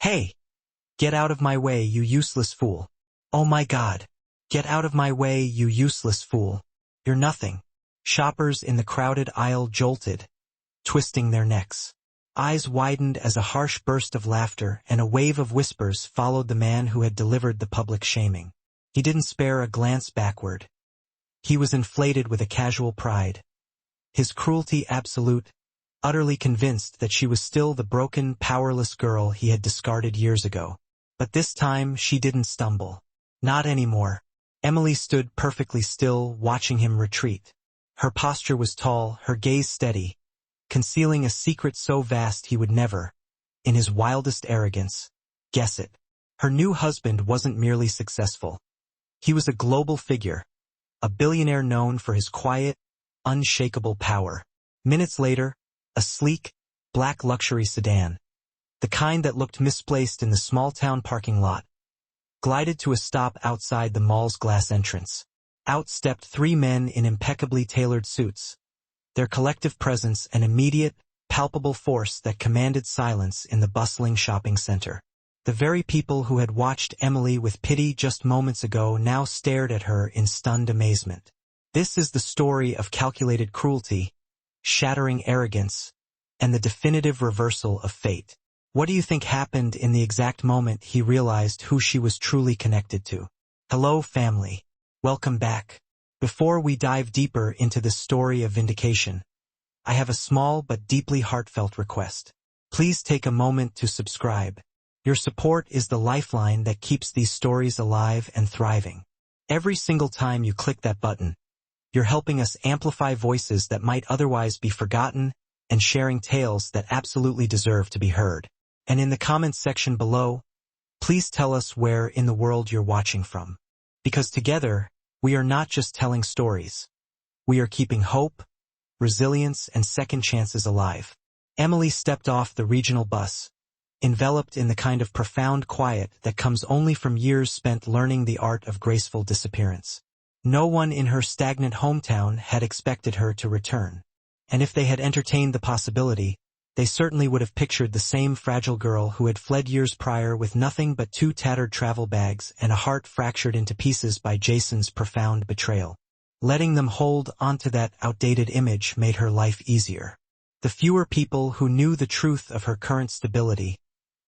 Hey! Get out of my way, you useless fool. Oh my God! Get out of my way, you useless fool. You're nothing. Shoppers in the crowded aisle jolted, twisting their necks. Eyes widened as a harsh burst of laughter and a wave of whispers followed the man who had delivered the public shaming. He didn't spare a glance backward. He was inflated with a casual pride. His cruelty absolute, utterly convinced that she was still the broken, powerless girl he had discarded years ago. But this time she didn't stumble. Not anymore. Emily stood perfectly still, watching him retreat. Her posture was tall, her gaze steady, concealing a secret so vast he would never, in his wildest arrogance, guess it. Her new husband wasn't merely successful. He was a global figure, a billionaire known for his quiet, unshakable power. Minutes later, a sleek, black luxury sedan, the kind that looked misplaced in the small-town parking lot, glided to a stop outside the mall's glass entrance. Out stepped three men in impeccably tailored suits, their collective presence an immediate, palpable force that commanded silence in the bustling shopping center. The very people who had watched Emily with pity just moments ago now stared at her in stunned amazement. This is the story of calculated cruelty, shattering arrogance, and the definitive reversal of fate. What do you think happened in the exact moment he realized who she was truly connected to? Hello, family. Welcome back. Before we dive deeper into this story of vindication, I have a small but deeply heartfelt request. Please take a moment to subscribe. Your support is the lifeline that keeps these stories alive and thriving. Every single time you click that button, you're helping us amplify voices that might otherwise be forgotten and sharing tales that absolutely deserve to be heard. And in the comments section below, please tell us where in the world you're watching from. Because together, we are not just telling stories. We are keeping hope, resilience, and second chances alive. Emily stepped off the regional bus, enveloped in the kind of profound quiet that comes only from years spent learning the art of graceful disappearance. No one in her stagnant hometown had expected her to return. And if they had entertained the possibility, they certainly would have pictured the same fragile girl who had fled years prior with nothing but 2 tattered travel bags and a heart fractured into pieces by Jason's profound betrayal. Letting them hold onto that outdated image made her life easier. The fewer people who knew the truth of her current stability,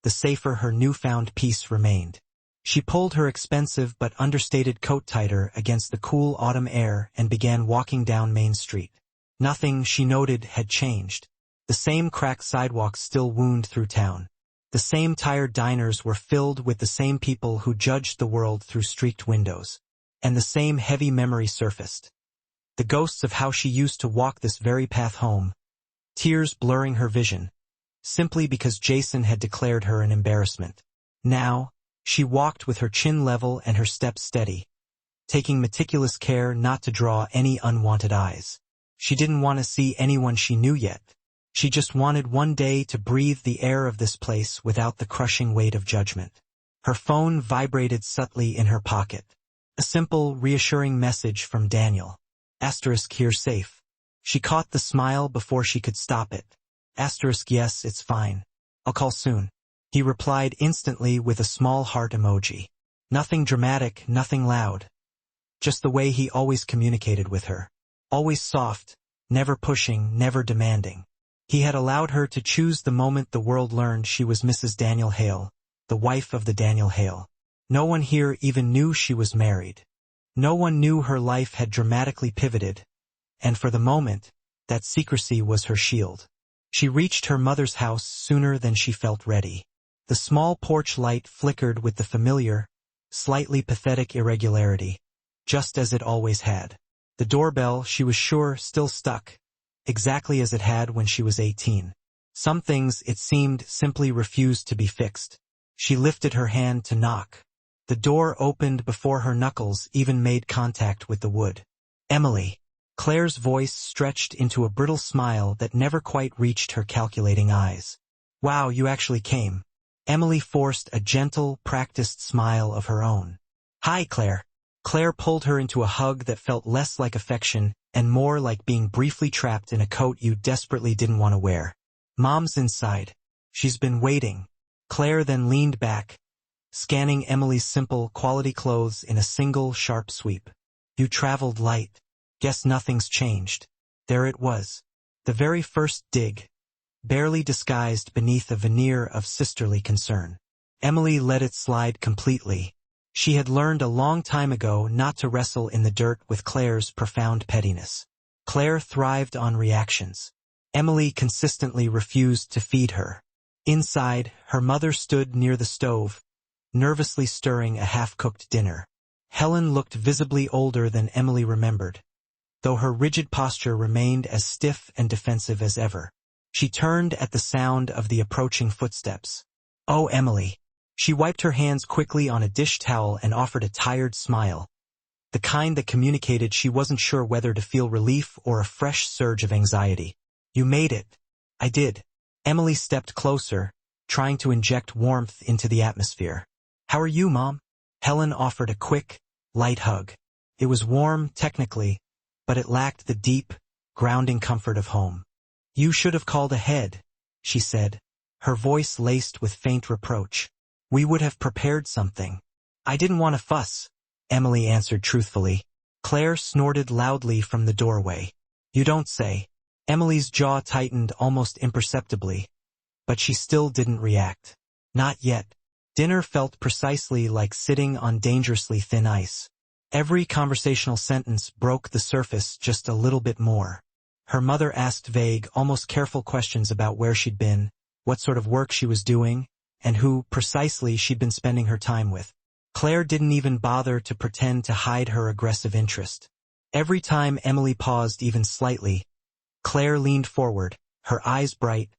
the safer her newfound peace remained. She pulled her expensive but understated coat tighter against the cool autumn air and began walking down Main Street. Nothing, she noted, had changed. The same cracked sidewalks still wound through town. The same tired diners were filled with the same people who judged the world through streaked windows. And the same heavy memory surfaced. The ghosts of how she used to walk this very path home, tears blurring her vision, simply because Jason had declared her an embarrassment. Now, she walked with her chin level and her steps steady, taking meticulous care not to draw any unwanted eyes. She didn't want to see anyone she knew yet. She just wanted one day to breathe the air of this place without the crushing weight of judgment. Her phone vibrated subtly in her pocket. A simple, reassuring message from Daniel. * Here safe. She caught the smile before she could stop it. * Yes, it's fine. I'll call soon. He replied instantly with a small heart emoji. Nothing dramatic, nothing loud. Just the way he always communicated with her. Always soft, never pushing, never demanding. He had allowed her to choose the moment the world learned she was Mrs. Daniel Hale, the wife of the Daniel Hale. No one here even knew she was married. No one knew her life had dramatically pivoted, and for the moment, that secrecy was her shield. She reached her mother's house sooner than she felt ready. The small porch light flickered with the familiar, slightly pathetic irregularity, just as it always had. The doorbell, she was sure, still stuck, exactly as it had when she was 18. Some things, it seemed, simply refused to be fixed. She lifted her hand to knock. The door opened before her knuckles even made contact with the wood. Emily. Claire's voice stretched into a brittle smile that never quite reached her calculating eyes. Wow, you actually came. Emily forced a gentle, practiced smile of her own. Hi, Claire. Claire pulled her into a hug that felt less like affection and more like being briefly trapped in a coat you desperately didn't want to wear. Mom's inside. She's been waiting. Claire then leaned back, scanning Emily's simple, quality clothes in a single, sharp sweep. You traveled light. Guess nothing's changed. There it was. The very first dig, barely disguised beneath a veneer of sisterly concern. Emily let it slide completely. She had learned a long time ago not to wrestle in the dirt with Claire's profound pettiness. Claire thrived on reactions. Emily consistently refused to feed her. Inside, her mother stood near the stove, nervously stirring a half-cooked dinner. Helen looked visibly older than Emily remembered, though her rigid posture remained as stiff and defensive as ever. She turned at the sound of the approaching footsteps. "Oh, Emily." She wiped her hands quickly on a dish towel and offered a tired smile, the kind that communicated she wasn't sure whether to feel relief or a fresh surge of anxiety. "You made it." "I did." Emily stepped closer, trying to inject warmth into the atmosphere. "How are you, Mom?" Helen offered a quick, light hug. It was warm, technically, but it lacked the deep, grounding comfort of home. "You should have called ahead," she said, her voice laced with faint reproach. "We would have prepared something." "I didn't want to fuss," Emily answered truthfully. Claire snorted loudly from the doorway. "You don't say." Emily's jaw tightened almost imperceptibly, but she still didn't react. Not yet. Dinner felt precisely like sitting on dangerously thin ice. Every conversational sentence broke the surface just a little bit more. Her mother asked vague, almost careful questions about where she'd been, what sort of work she was doing, and who, precisely, she'd been spending her time with. Claire didn't even bother to pretend to hide her aggressive interest. Every time Emily paused even slightly, Claire leaned forward, her eyes bright,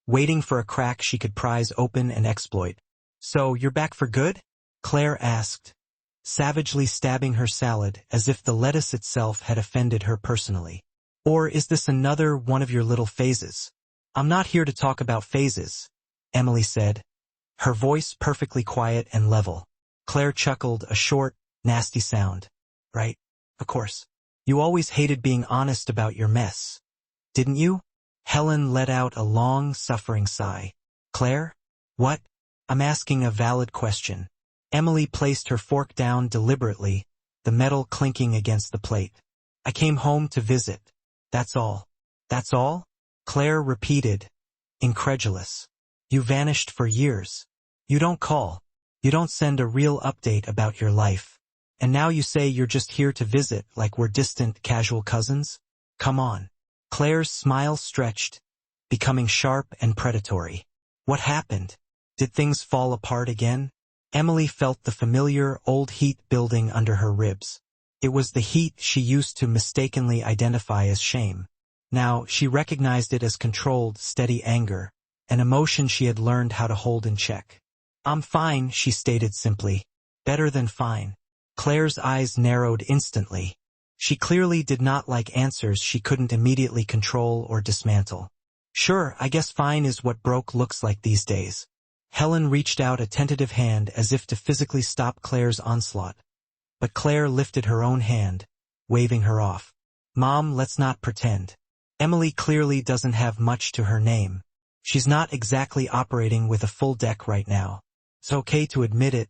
waiting for a crack she could prise open and exploit. "So, you're back for good?" Claire asked, savagely stabbing her salad as if the lettuce itself had offended her personally. "Or is this another one of your little phases?" "I'm not here to talk about phases," Emily said, her voice perfectly quiet and level. Claire chuckled, a short, nasty sound. "Right, of course. You always hated being honest about your mess, didn't you?" Helen let out a long, suffering sigh. "Claire? What?" "I'm asking a valid question." Emily placed her fork down deliberately, the metal clinking against the plate. "I came home to visit. That's all." "That's all?" Claire repeated, incredulous. "You vanished for years. You don't call. You don't send a real update about your life. And now you say you're just here to visit like we're distant, casual cousins? Come on." Claire's smile stretched, becoming sharp and predatory. "What happened? Did things fall apart again?" Emily felt the familiar, old heat building under her ribs. It was the heat she used to mistakenly identify as shame. Now, she recognized it as controlled, steady anger, an emotion she had learned how to hold in check. "I'm fine," she stated simply. "Better than fine." Claire's eyes narrowed instantly. She clearly did not like answers she couldn't immediately control or dismantle. "Sure, I guess fine is what broke looks like these days." Helen reached out a tentative hand as if to physically stop Claire's onslaught. But Claire lifted her own hand, waving her off. "Mom, let's not pretend. Emily clearly doesn't have much to her name. She's not exactly operating with a full deck right now. It's okay to admit it,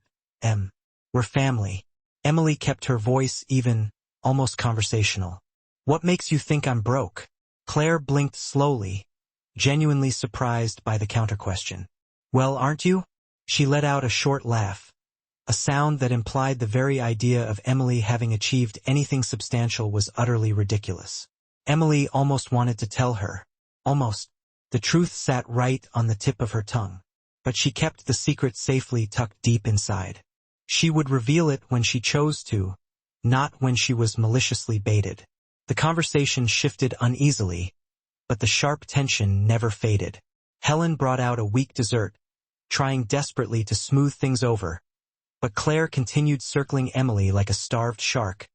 We're family." Emily kept her voice even, almost conversational. "What makes you think I'm broke?" Claire blinked slowly, genuinely surprised by the counter-question. "Well, aren't you?" She let out a short laugh, a sound that implied the very idea of Emily having achieved anything substantial was utterly ridiculous. Emily almost wanted to tell her. Almost. The truth sat right on the tip of her tongue. But she kept the secret safely tucked deep inside. She would reveal it when she chose to, not when she was maliciously baited. The conversation shifted uneasily, but the sharp tension never faded. Helen brought out a weak dessert, trying desperately to smooth things over, but Claire continued circling Emily like a starved shark,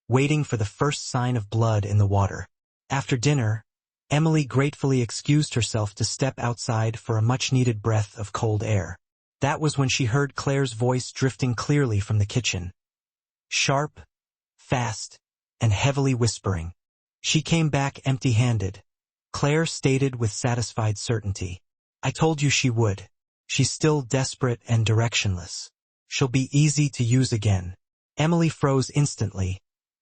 waiting for the first sign of blood in the water. After dinner, Emily gratefully excused herself to step outside for a much-needed breath of cold air. That was when she heard Claire's voice drifting clearly from the kitchen. Sharp, fast, and heavily whispering. She came back empty-handed. Claire stated with satisfied certainty. "I told you she would." She's still desperate and directionless. She'll be easy to use again. Emily froze instantly,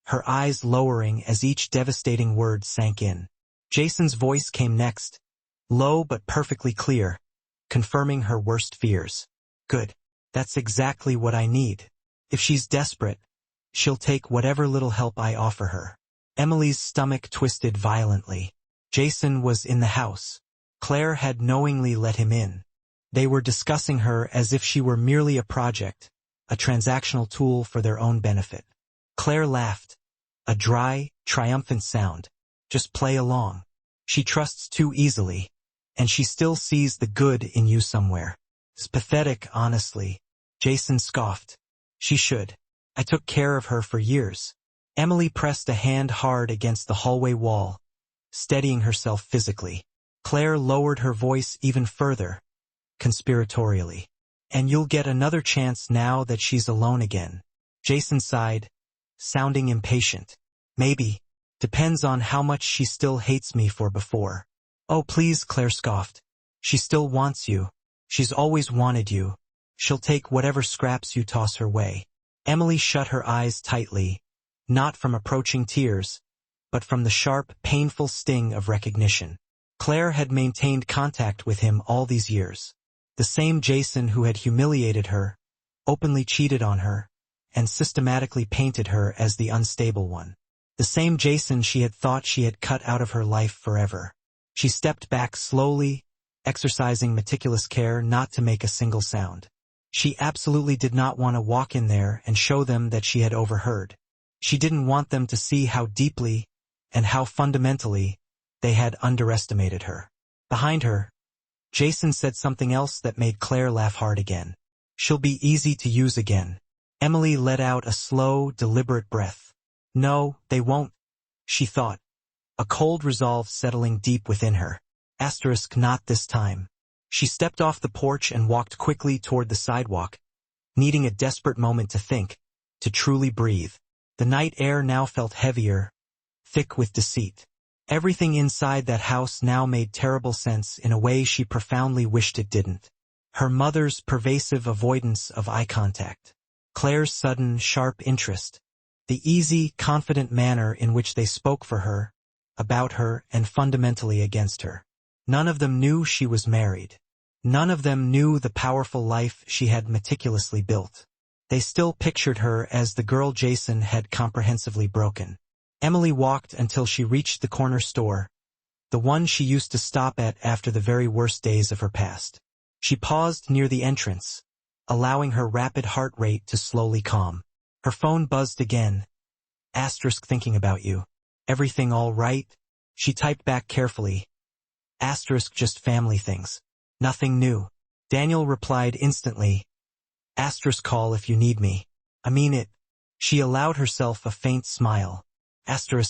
her eyes lowering as each devastating word sank in. Jason's voice came next, low but perfectly clear, confirming her worst fears. Good. That's exactly what I need. If she's desperate, she'll take whatever little help I offer her. Emily's stomach twisted violently. Jason was in the house. Claire had knowingly let him in. They were discussing her as if she were merely a project, a transactional tool for their own benefit. Claire laughed, a dry, triumphant sound. Just play along. She trusts too easily, and she still sees the good in you somewhere. It's pathetic, honestly. Jason scoffed. She should. I took care of her for years. Emily pressed a hand hard against the hallway wall, steadying herself physically. Claire lowered her voice even further, conspiratorially. And you'll get another chance now that she's alone again. Jason sighed, sounding impatient. Maybe. Depends on how much she still hates me for before. Oh please, Claire scoffed. She still wants you. She's always wanted you. She'll take whatever scraps you toss her way. Emily shut her eyes tightly, not from approaching tears, but from the sharp, painful sting of recognition. Claire had maintained contact with him all these years. The same Jason who had humiliated her, openly cheated on her, and systematically painted her as the unstable one. The same Jason she had thought she had cut out of her life forever. She stepped back slowly, exercising meticulous care not to make a single sound. She absolutely did not want to walk in there and show them that she had overheard. She didn't want them to see how deeply and how fundamentally they had underestimated her. Behind her, Jason said something else that made Claire laugh hard again. She'll be easy to use again. Emily let out a slow, deliberate breath. No, they won't, she thought, a cold resolve settling deep within her. Not this time. She stepped off the porch and walked quickly toward the sidewalk, needing a desperate moment to think, to truly breathe. The night air now felt heavier, thick with deceit. Everything inside that house now made terrible sense in a way she profoundly wished it didn't. Her mother's pervasive avoidance of eye contact. Claire's sudden, sharp interest. The easy, confident manner in which they spoke for her, about her, and fundamentally against her. None of them knew she was married. None of them knew the powerful life she had meticulously built. They still pictured her as the girl Jason had comprehensively broken. Emily walked until she reached the corner store, the one she used to stop at after the very worst days of her past. She paused near the entrance, allowing her rapid heart rate to slowly calm. Her phone buzzed again. Thinking about you. Everything all right? She typed back carefully. Just family things. Nothing new. Daniel replied instantly. Call if you need me. I mean it. She allowed herself a faint smile.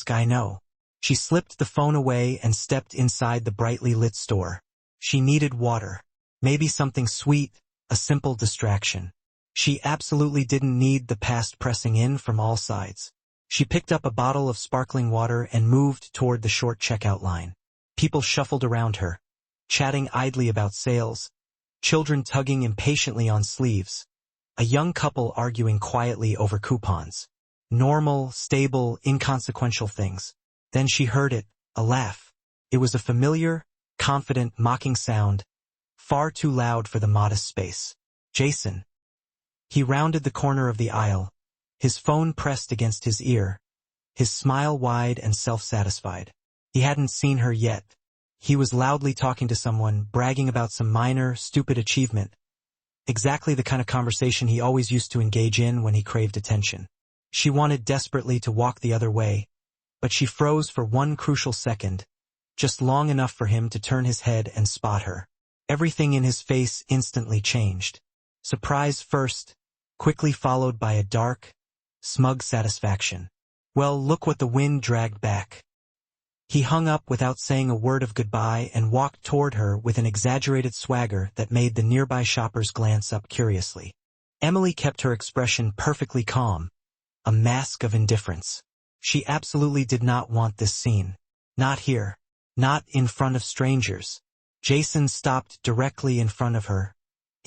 I know. She slipped the phone away and stepped inside the brightly lit store. She needed water. Maybe something sweet, a simple distraction. She absolutely didn't need the past pressing in from all sides. She picked up a bottle of sparkling water and moved toward the short checkout line. People shuffled around her, chatting idly about sales, children tugging impatiently on sleeves, a young couple arguing quietly over coupons. Normal, stable, inconsequential things. Then she heard it, a laugh. It was a familiar, confident, mocking sound, far too loud for the modest space. Jason. He rounded the corner of the aisle, his phone pressed against his ear, his smile wide and self-satisfied. He hadn't seen her yet. He was loudly talking to someone, bragging about some minor, stupid achievement. Exactly the kind of conversation he always used to engage in when he craved attention. She wanted desperately to walk the other way, but she froze for one crucial second, just long enough for him to turn his head and spot her. Everything in his face instantly changed. Surprise first, quickly followed by a dark, smug satisfaction. Well, look what the wind dragged back. He hung up without saying a word of goodbye and walked toward her with an exaggerated swagger that made the nearby shoppers glance up curiously. Emily kept her expression perfectly calm, a mask of indifference. She absolutely did not want this scene. Not here. Not in front of strangers. Jason stopped directly in front of her,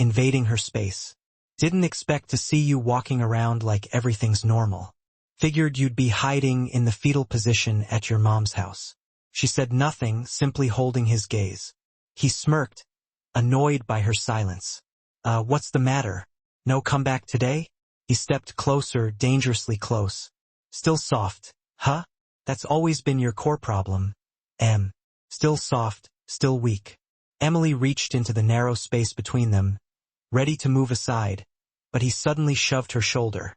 invading her space. Didn't expect to see you walking around like everything's normal. Figured you'd be hiding in the fetal position at your mom's house. She said nothing, simply holding his gaze. He smirked, annoyed by her silence. What's the matter? No comeback today? He stepped closer, dangerously close. Still soft, huh? That's always been your core problem. Still soft, still weak. Emily reached into the narrow space between them, ready to move aside, but he suddenly shoved her shoulder.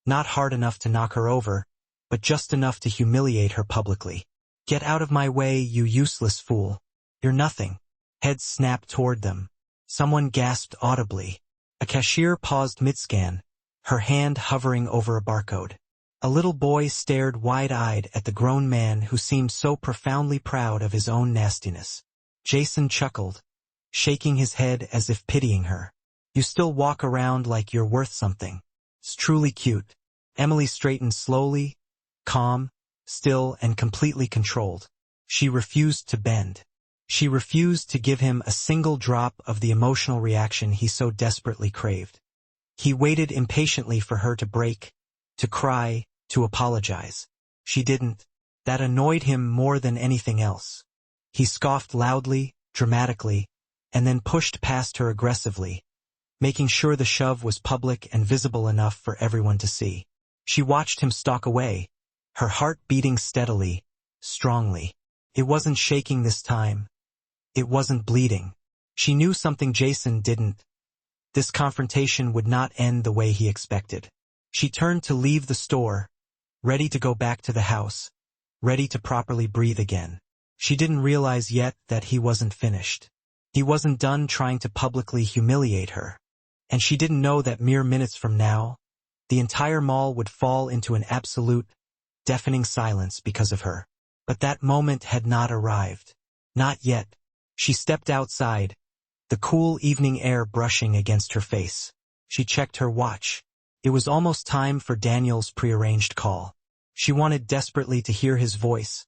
Not hard enough to knock her over, but just enough to humiliate her publicly. Get out of my way, you useless fool. You're nothing. Heads snapped toward them. Someone gasped audibly. A cashier paused mid-scan, her hand hovering over a barcode. A little boy stared wide-eyed at the grown man who seemed so profoundly proud of his own nastiness. Jason chuckled, shaking his head as if pitying her. You still walk around like you're worth something. It's truly cute. Emily straightened slowly, calm, still, and completely controlled. She refused to bend. She refused to give him a single drop of the emotional reaction he so desperately craved. He waited impatiently for her to break, to cry, to apologize. She didn't. That annoyed him more than anything else. He scoffed loudly, dramatically, and then pushed past her aggressively, making sure the shove was public and visible enough for everyone to see. She watched him stalk away, her heart beating steadily, strongly. It wasn't shaking this time. It wasn't bleeding. She knew something Jason didn't. This confrontation would not end the way he expected. She turned to leave the store, ready to go back to the house, ready to properly breathe again. She didn't realize yet that he wasn't finished. He wasn't done trying to publicly humiliate her. And she didn't know that mere minutes from now, the entire mall would fall into an absolute, deafening silence because of her. But that moment had not arrived. Not yet. She stepped outside, the cool evening air brushing against her face. She checked her watch. It was almost time for Daniel's prearranged call. She wanted desperately to hear his voice,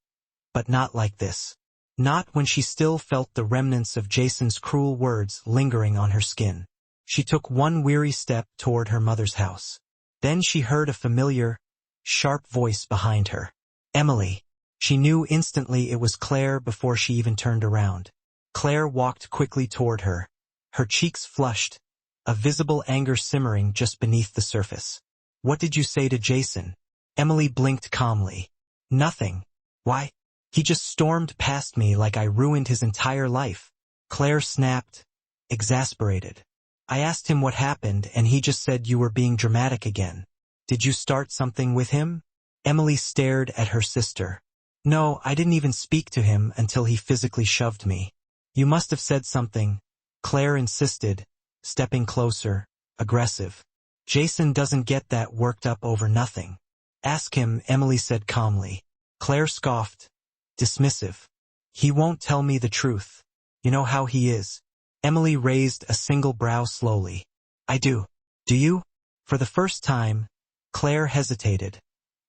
but not like this. Not when she still felt the remnants of Jason's cruel words lingering on her skin. She took one weary step toward her mother's house. Then she heard a familiar, sharp voice behind her. Emily. She knew instantly it was Claire before she even turned around. Claire walked quickly toward her, her cheeks flushed, a visible anger simmering just beneath the surface. What did you say to Jason? Emily blinked calmly. Nothing. Why? He just stormed past me like I ruined his entire life. Claire snapped, exasperated. I asked him what happened and he just said you were being dramatic again. Did you start something with him? Emily stared at her sister. No, I didn't even speak to him until he physically shoved me. You must have said something, Claire insisted, stepping closer, aggressive. Jason doesn't get that worked up over nothing. Ask him, Emily said calmly. Claire scoffed, dismissive. He won't tell me the truth. You know how he is. Emily raised a single brow slowly. I do. Do you? For the first time, Claire hesitated,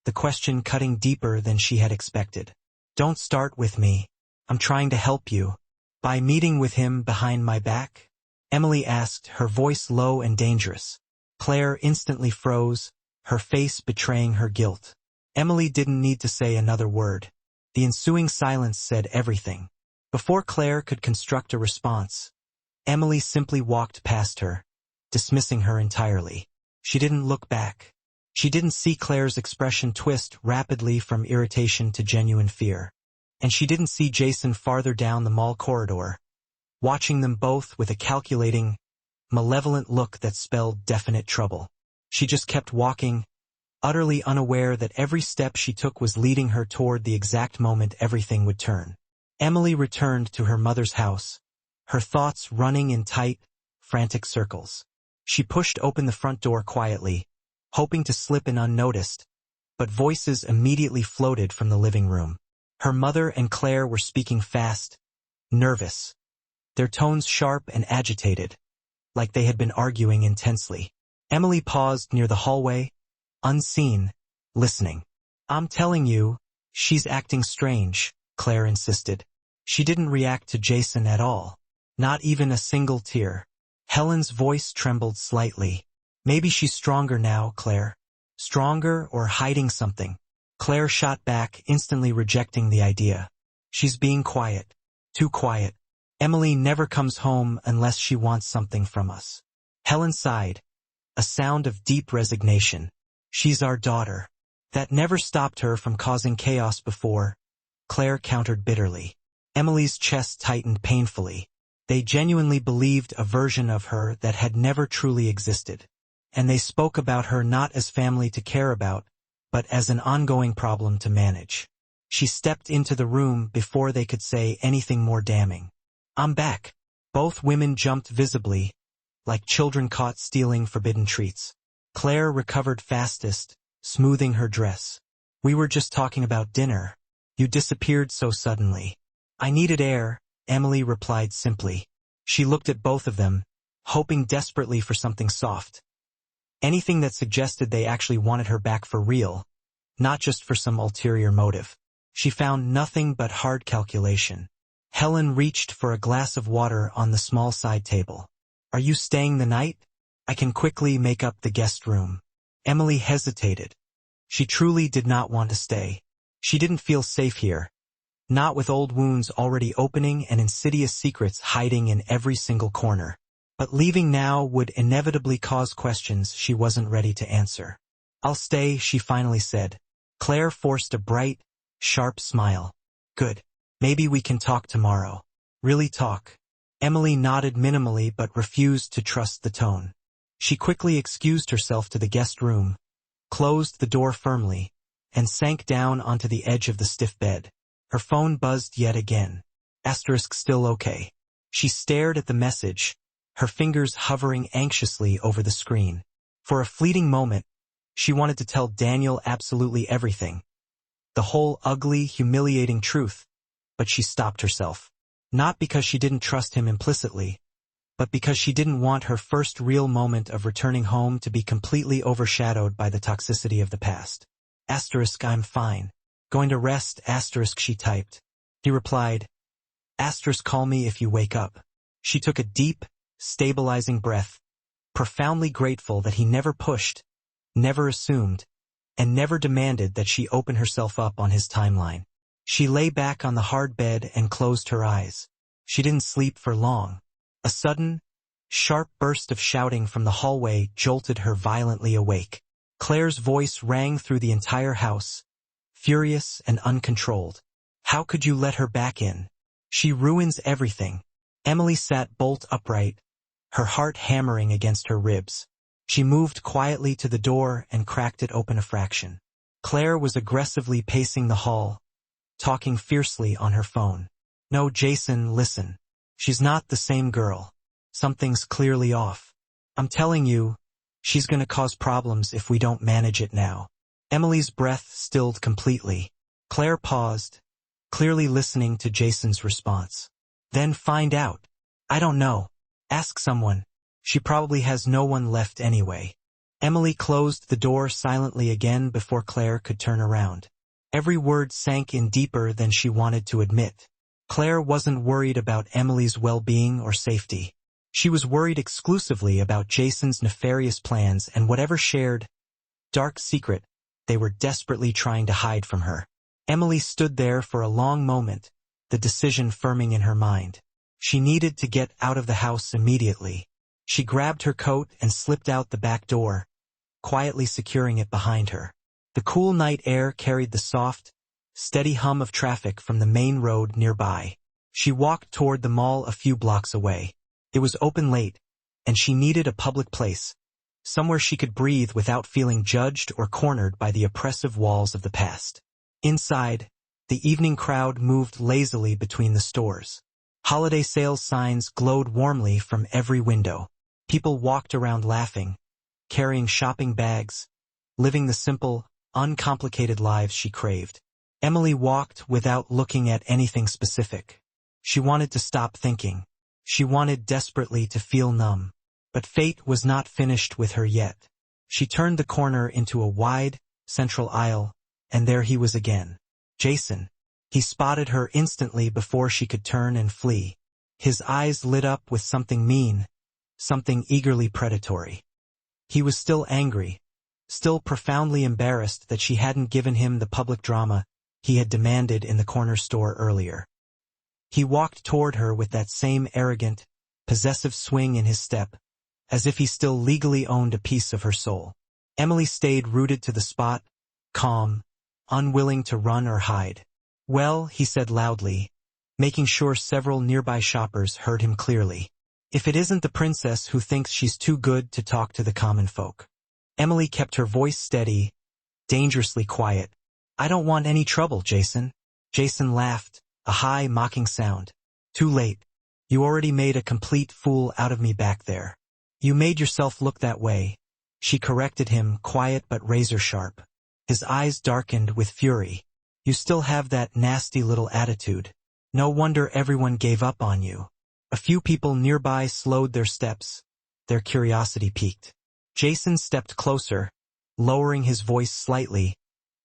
the question cutting deeper than she had expected. Don't start with me. I'm trying to help you. By meeting with him behind my back? Emily asked, her voice low and dangerous. Claire instantly froze, her face betraying her guilt. Emily didn't need to say another word. The ensuing silence said everything. Before Claire could construct a response, Emily simply walked past her, dismissing her entirely. She didn't look back. She didn't see Claire's expression twist rapidly from irritation to genuine fear. And she didn't see Jason farther down the mall corridor, watching them both with a calculating, malevolent look that spelled definite trouble. She just kept walking, utterly unaware that every step she took was leading her toward the exact moment everything would turn. Emily returned to her mother's house, her thoughts running in tight, frantic circles. She pushed open the front door quietly, hoping to slip in unnoticed, but voices immediately floated from the living room. Her mother and Claire were speaking fast, nervous, their tones sharp and agitated, like they had been arguing intensely. Emily paused near the hallway, unseen, listening. I'm telling you, she's acting strange, Claire insisted. She didn't react to Jason at all. Not even a single tear. Helen's voice trembled slightly. Maybe she's stronger now, Claire. Stronger or hiding something. Claire shot back, instantly rejecting the idea. She's being quiet. Too quiet. Emily never comes home unless she wants something from us. Helen sighed. A sound of deep resignation. She's our daughter. That never stopped her from causing chaos before, Claire countered bitterly. Emily's chest tightened painfully. They genuinely believed a version of her that had never truly existed. And they spoke about her not as family to care about, but as an ongoing problem to manage. She stepped into the room before they could say anything more damning. I'm back. Both women jumped visibly, like children caught stealing forbidden treats. Claire recovered fastest, smoothing her dress. We were just talking about dinner. You disappeared so suddenly. I needed air, Emily replied simply. She looked at both of them, hoping desperately for something soft. Anything that suggested they actually wanted her back for real, not just for some ulterior motive. She found nothing but hard calculation. Helen reached for a glass of water on the small side table. Are you staying the night? I can quickly make up the guest room. Emily hesitated. She truly did not want to stay. She didn't feel safe here. Not with old wounds already opening and insidious secrets hiding in every single corner. But leaving now would inevitably cause questions she wasn't ready to answer. I'll stay, she finally said. Claire forced a bright, sharp smile. Good. Maybe we can talk tomorrow. Really talk. Emily nodded minimally but refused to trust the tone. She quickly excused herself to the guest room, closed the door firmly, and sank down onto the edge of the stiff bed. Her phone buzzed yet again. Asterisk still okay. She stared at the message, her fingers hovering anxiously over the screen. For a fleeting moment, she wanted to tell Daniel absolutely everything. The whole ugly, humiliating truth. But she stopped herself. Not because she didn't trust him implicitly, but because she didn't want her first real moment of returning home to be completely overshadowed by the toxicity of the past. Asterisk I'm fine. Going to rest, asterisk she typed. He replied, asterisk call me if you wake up. She took a deep, stabilizing breath, profoundly grateful that he never pushed, never assumed, and never demanded that she open herself up on his timeline. She lay back on the hard bed and closed her eyes. She didn't sleep for long. A sudden, sharp burst of shouting from the hallway jolted her violently awake. Claire's voice rang through the entire house, furious and uncontrolled. How could you let her back in? She ruins everything. Emily sat bolt upright, her heart hammering against her ribs. She moved quietly to the door and cracked it open a fraction. Claire was aggressively pacing the hall, talking fiercely on her phone. No, Jason, listen. She's not the same girl. Something's clearly off. I'm telling you, she's gonna cause problems if we don't manage it now. Emily's breath stilled completely. Claire paused, clearly listening to Jason's response. Then find out. I don't know. Ask someone. She probably has no one left anyway. Emily closed the door silently again before Claire could turn around. Every word sank in deeper than she wanted to admit. Claire wasn't worried about Emily's well-being or safety. She was worried exclusively about Jason's nefarious plans and whatever shared, dark secret they were desperately trying to hide from her. Emily stood there for a long moment, the decision firming in her mind. She needed to get out of the house immediately. She grabbed her coat and slipped out the back door, quietly securing it behind her. The cool night air carried the soft, steady hum of traffic from the main road nearby. She walked toward the mall a few blocks away. It was open late, and she needed a public place, somewhere she could breathe without feeling judged or cornered by the oppressive walls of the past. Inside, the evening crowd moved lazily between the stores. Holiday sales signs glowed warmly from every window. People walked around laughing, carrying shopping bags, living the simple, uncomplicated lives she craved. Emily walked without looking at anything specific. She wanted to stop thinking. She wanted desperately to feel numb. But fate was not finished with her yet. She turned the corner into a wide, central aisle, and there he was again. Jason. He spotted her instantly before she could turn and flee. His eyes lit up with something mean, something eagerly predatory. He was still angry, still profoundly embarrassed that she hadn't given him the public drama he had demanded in the corner store earlier. He walked toward her with that same arrogant, possessive swing in his step, as if he still legally owned a piece of her soul. Emily stayed rooted to the spot, calm, unwilling to run or hide. "Well," he said loudly, making sure several nearby shoppers heard him clearly. "If it isn't the princess who thinks she's too good to talk to the common folk." Emily kept her voice steady, dangerously quiet. "I don't want any trouble, Jason." Jason laughed, a high, mocking sound. "Too late. You already made a complete fool out of me back there. You made yourself look that way." She corrected him, quiet but razor-sharp. His eyes darkened with fury. "You still have that nasty little attitude. No wonder everyone gave up on you." A few people nearby slowed their steps, their curiosity piqued. Jason stepped closer, lowering his voice slightly,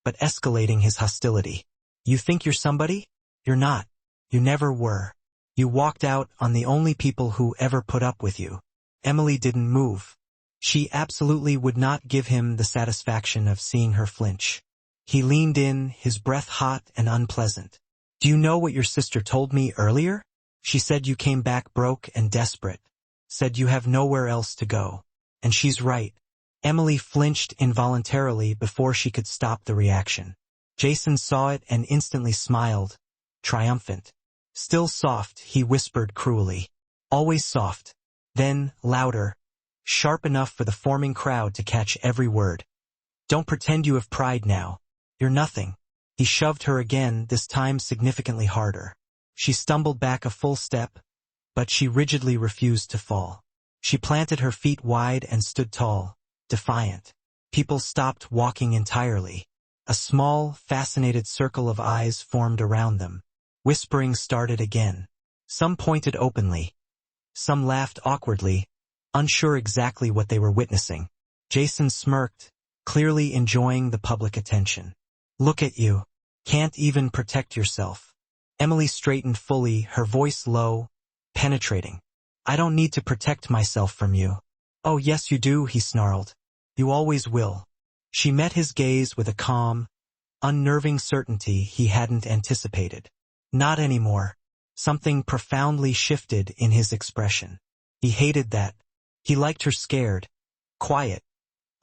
but escalating his hostility. "You think you're somebody? You're not. You never were. You walked out on the only people who ever put up with you." Emily didn't move. She absolutely would not give him the satisfaction of seeing her flinch. He leaned in, his breath hot and unpleasant. "Do you know what your sister told me earlier? She said you came back broke and desperate. Said you have nowhere else to go. And she's right." Emily flinched involuntarily before she could stop the reaction. Jason saw it and instantly smiled, triumphant. "Still soft," he whispered cruelly. "Always soft." Then, louder, sharp enough for the forming crowd to catch every word. "Don't pretend you have pride now. You're nothing." He shoved her again, this time significantly harder. She stumbled back a full step, but she rigidly refused to fall. She planted her feet wide and stood tall, defiant. People stopped walking entirely. A small, fascinated circle of eyes formed around them. Whispering started again. Some pointed openly. Some laughed awkwardly, unsure exactly what they were witnessing. Jason smirked, clearly enjoying the public attention. "Look at you. Can't even protect yourself." Emily straightened fully, her voice low, penetrating. "I don't need to protect myself from you." "Oh yes you do," he snarled. "You always will." She met his gaze with a calm, unnerving certainty he hadn't anticipated. "Not anymore." Something profoundly shifted in his expression. He hated that. He liked her scared, quiet,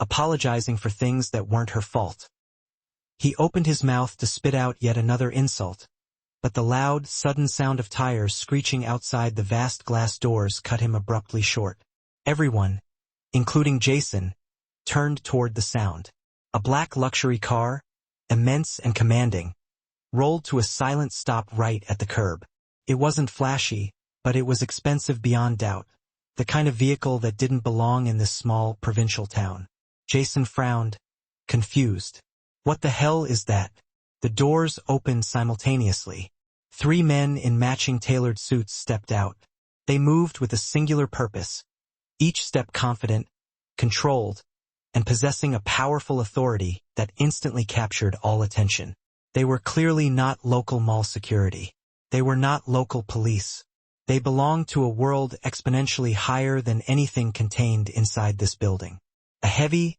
apologizing for things that weren't her fault. He opened his mouth to spit out yet another insult, but the loud, sudden sound of tires screeching outside the vast glass doors cut him abruptly short. Everyone, including Jason, turned toward the sound. A black luxury car, immense and commanding, rolled to a silent stop right at the curb. It wasn't flashy, but it was expensive beyond doubt, the kind of vehicle that didn't belong in this small, provincial town. Jason frowned, confused. "What the hell is that?" The doors opened simultaneously. 3 men in matching tailored suits stepped out. They moved with a singular purpose, each step confident, controlled, and possessing a powerful authority that instantly captured all attention. They were clearly not local mall security. They were not local police. They belonged to a world exponentially higher than anything contained inside this building. A heavy,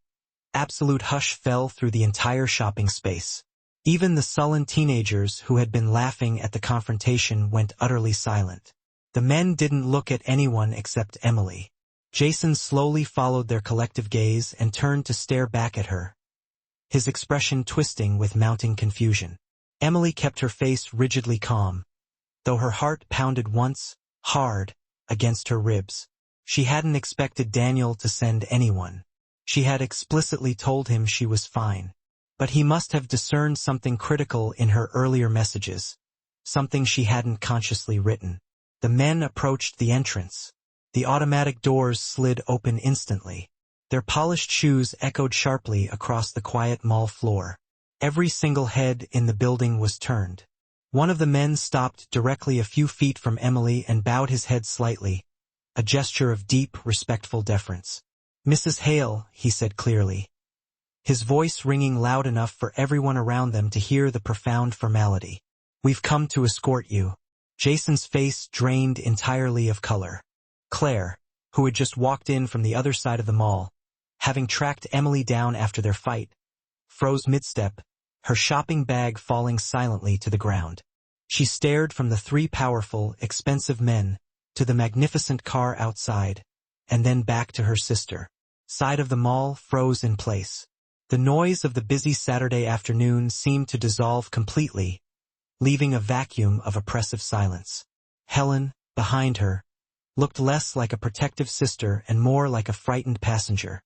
absolute hush fell through the entire shopping space. Even the sullen teenagers who had been laughing at the confrontation went utterly silent. The men didn't look at anyone except Emily. Jason slowly followed their collective gaze and turned to stare back at her, his expression twisting with mounting confusion. Emily kept her face rigidly calm, though her heart pounded once, hard, against her ribs. She hadn't expected Daniel to send anyone. She had explicitly told him she was fine. But he must have discerned something critical in her earlier messages, something she hadn't consciously written. The men approached the entrance. The automatic doors slid open instantly. Their polished shoes echoed sharply across the quiet mall floor. Every single head in the building was turned. One of the men stopped directly a few feet from Emily and bowed his head slightly, a gesture of deep, respectful deference. "Mrs. Hale," he said clearly, his voice ringing loud enough for everyone around them to hear the profound formality. "We've come to escort you." Jason's face drained entirely of color. "Claire." who had just walked in from the other side of the mall, having tracked Emily down after their fight, froze mid-step, her shopping bag falling silently to the ground. She stared from the three powerful, expensive men to the magnificent car outside, and then back to her sister. Side of the mall froze in place. The noise of the busy Saturday afternoon seemed to dissolve completely, leaving a vacuum of oppressive silence. Helen, behind her, looked less like a protective sister and more like a frightened passenger,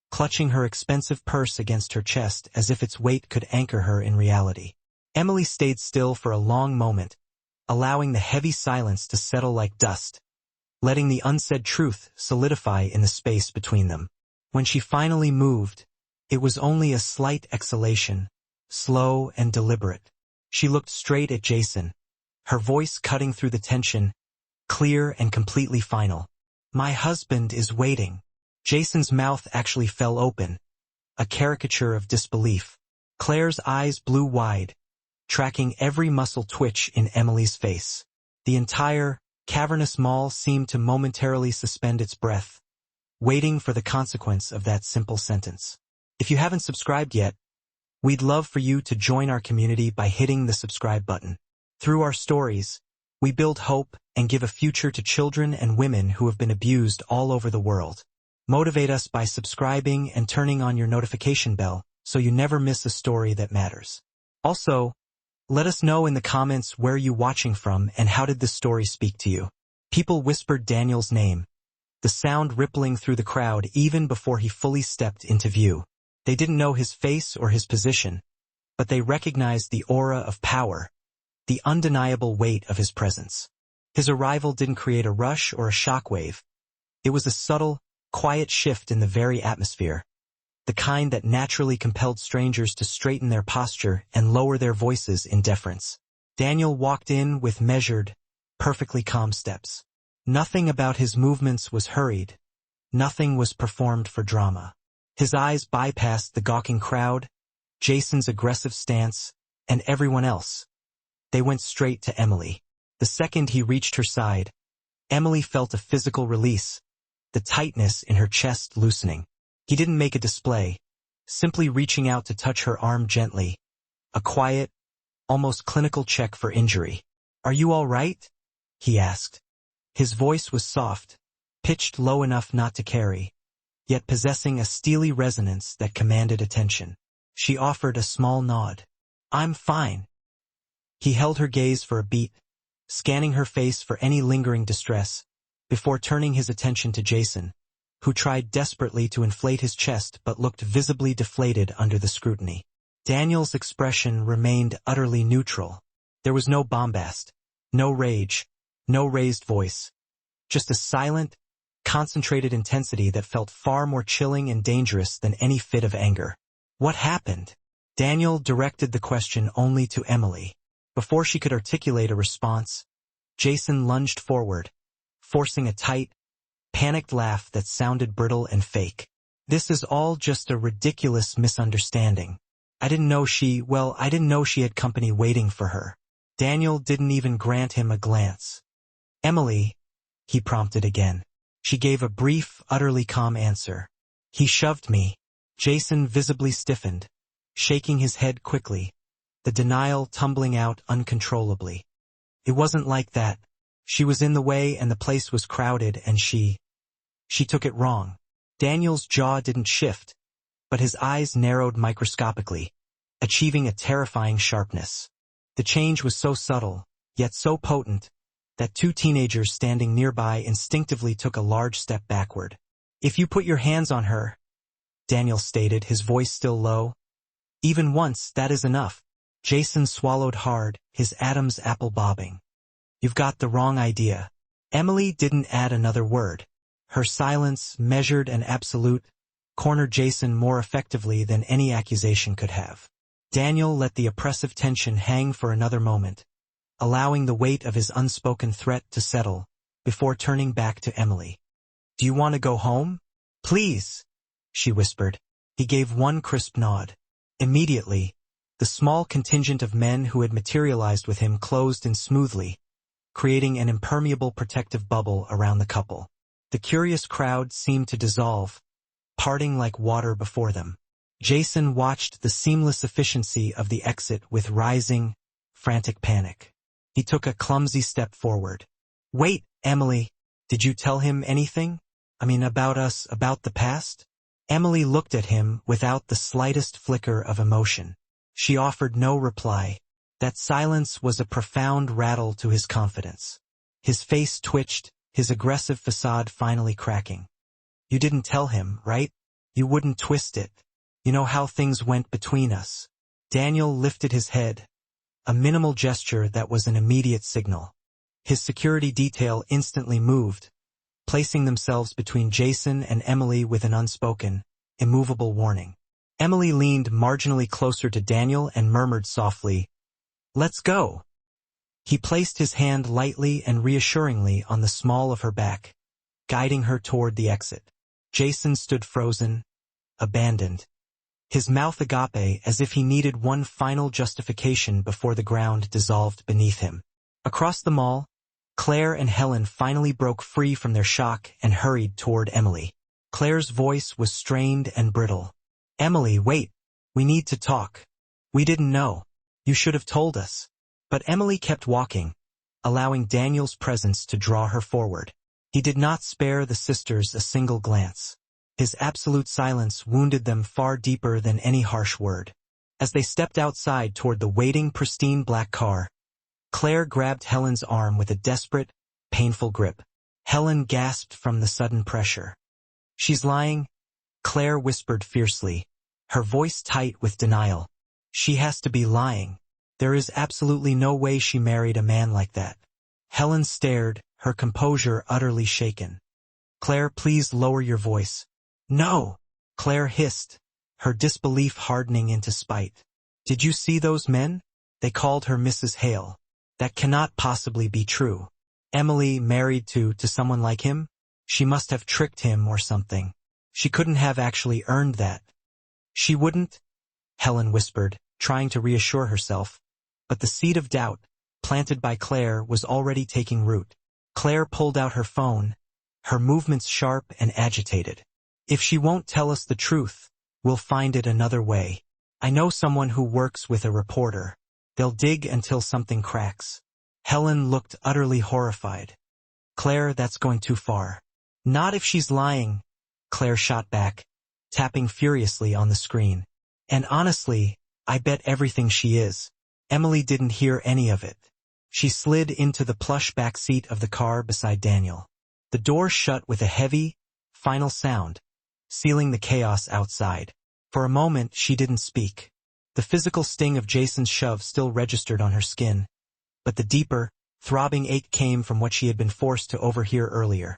clutching her expensive purse against her chest as if its weight could anchor her in reality. Emily stayed still for a long moment, allowing the heavy silence to settle like dust, letting the unsaid truth solidify in the space between them. When she finally moved, it was only a slight exhalation, slow and deliberate. She looked straight at Jason, her voice cutting through the tension, clear and completely final. "My husband is waiting." Jason's mouth actually fell open, a caricature of disbelief. Claire's eyes blew wide, tracking every muscle twitch in Emily's face. The entire, cavernous mall seemed to momentarily suspend its breath, waiting for the consequence of that simple sentence. If you haven't subscribed yet, we'd love for you to join our community by hitting the subscribe button. Through our stories, we build hope and give a future to children and women who have been abused all over the world. Motivate us by subscribing and turning on your notification bell so you never miss a story that matters. Also, let us know in the comments where you're watching from and how did this story speak to you. People whispered Daniel's name, the sound rippling through the crowd even before he fully stepped into view. They didn't know his face or his position, but they recognized the aura of power, the undeniable weight of his presence. His arrival didn't create a rush or a shockwave. It was a subtle, quiet shift in the very atmosphere, the kind that naturally compelled strangers to straighten their posture and lower their voices in deference. Daniel walked in with measured, perfectly calm steps. Nothing about his movements was hurried. Nothing was performed for drama. His eyes bypassed the gawking crowd, Jason's aggressive stance, and everyone else. They went straight to Emily. The second he reached her side, Emily felt a physical release, the tightness in her chest loosening. He didn't make a display, simply reaching out to touch her arm gently, a quiet, almost clinical check for injury. "Are you all right?" he asked. His voice was soft, pitched low enough not to carry, yet possessing a steely resonance that commanded attention. She offered a small nod. "I'm fine." He held her gaze for a beat, scanning her face for any lingering distress, before turning his attention to Jason, who tried desperately to inflate his chest but looked visibly deflated under the scrutiny. Daniel's expression remained utterly neutral. There was no bombast, no rage, no raised voice, just a silent, concentrated intensity that felt far more chilling and dangerous than any fit of anger. "What happened?" Daniel directed the question only to Emily. Before she could articulate a response, Jason lunged forward, forcing a tight, panicked laugh that sounded brittle and fake. "This is all just a ridiculous misunderstanding. I didn't know she had company waiting for her." Daniel didn't even grant him a glance. "Emily," he prompted again. She gave a brief, utterly calm answer. "He shoved me." Jason visibly stiffened, shaking his head quickly, the denial tumbling out uncontrollably. "It wasn't like that. She was in the way and the place was crowded and she took it wrong." Daniel's jaw didn't shift, but his eyes narrowed microscopically, achieving a terrifying sharpness. The change was so subtle, yet so potent, that two teenagers standing nearby instinctively took a large step backward. "If you put your hands on her," Daniel stated, his voice still low, "even once, that is enough." Jason swallowed hard, his Adam's apple bobbing. "You've got the wrong idea." Emily didn't add another word. Her silence, measured and absolute, cornered Jason more effectively than any accusation could have. Daniel let the oppressive tension hang for another moment, allowing the weight of his unspoken threat to settle, before turning back to Emily. "Do you want to go home?" "Please," she whispered. He gave one crisp nod. Immediately, the small contingent of men who had materialized with him closed in smoothly, creating an impermeable protective bubble around the couple. The curious crowd seemed to dissolve, parting like water before them. Jason watched the seamless efficiency of the exit with rising, frantic panic. He took a clumsy step forward. "Wait, Emily, did you tell him anything? About us, about the past?" Emily looked at him without the slightest flicker of emotion. She offered no reply. That silence was a profound rattle to his confidence. His face twitched, his aggressive facade finally cracking. "You didn't tell him, right? You wouldn't twist it. You know how things went between us." Daniel lifted his head, a minimal gesture that was an immediate signal. His security detail instantly moved, placing themselves between Jason and Emily with an unspoken, immovable warning. Emily leaned marginally closer to Daniel and murmured softly, "Let's go." He placed his hand lightly and reassuringly on the small of her back, guiding her toward the exit. Jason stood frozen, abandoned, his mouth agape as if he needed one final justification before the ground dissolved beneath him. Across the mall, Claire and Helen finally broke free from their shock and hurried toward Emily. Claire's voice was strained and brittle. "Emily, wait. We need to talk. We didn't know. You should have told us." But Emily kept walking, allowing Daniel's presence to draw her forward. He did not spare the sisters a single glance. His absolute silence wounded them far deeper than any harsh word. As they stepped outside toward the waiting, pristine black car, Claire grabbed Helen's arm with a desperate, painful grip. Helen gasped from the sudden pressure. "She's lying," Claire whispered fiercely, her voice tight with denial. "She has to be lying. There is absolutely no way she married a man like that." Helen stared, her composure utterly shaken. "Claire, please lower your voice." "No!" Claire hissed, her disbelief hardening into spite. "Did you see those men? They called her Mrs. Hale. That cannot possibly be true. Emily married to someone like him? She must have tricked him or something. She couldn't have actually earned that." "She wouldn't," Helen whispered, trying to reassure herself. But the seed of doubt, planted by Claire, was already taking root. Claire pulled out her phone, her movements sharp and agitated. "If she won't tell us the truth, we'll find it another way. I know someone who works with a reporter. They'll dig until something cracks." Helen looked utterly horrified. "Claire, that's going too far." "Not if she's lying," Claire shot back, tapping furiously on the screen. "And honestly, I bet everything she is." Emily didn't hear any of it. She slid into the plush back seat of the car beside Daniel. The door shut with a heavy, final sound, sealing the chaos outside. For a moment, she didn't speak. The physical sting of Jason's shove still registered on her skin, but the deeper, throbbing ache came from what she had been forced to overhear earlier.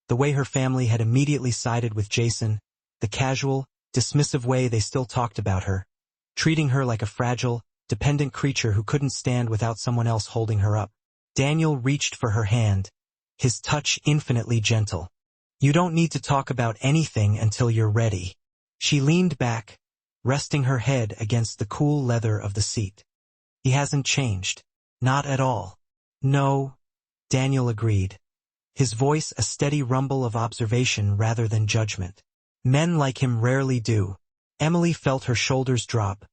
The way her family had immediately sided with Jason, the casual, dismissive way they still talked about her, treating her like a fragile, dependent creature who couldn't stand without someone else holding her up. Daniel reached for her hand, his touch infinitely gentle. "You don't need to talk about anything until you're ready." She leaned back, resting her head against the cool leather of the seat. "He hasn't changed. Not at all." "No," Daniel agreed, his voice a steady rumble of observation rather than judgment. "Men like him rarely do." Emily felt her shoulders drop,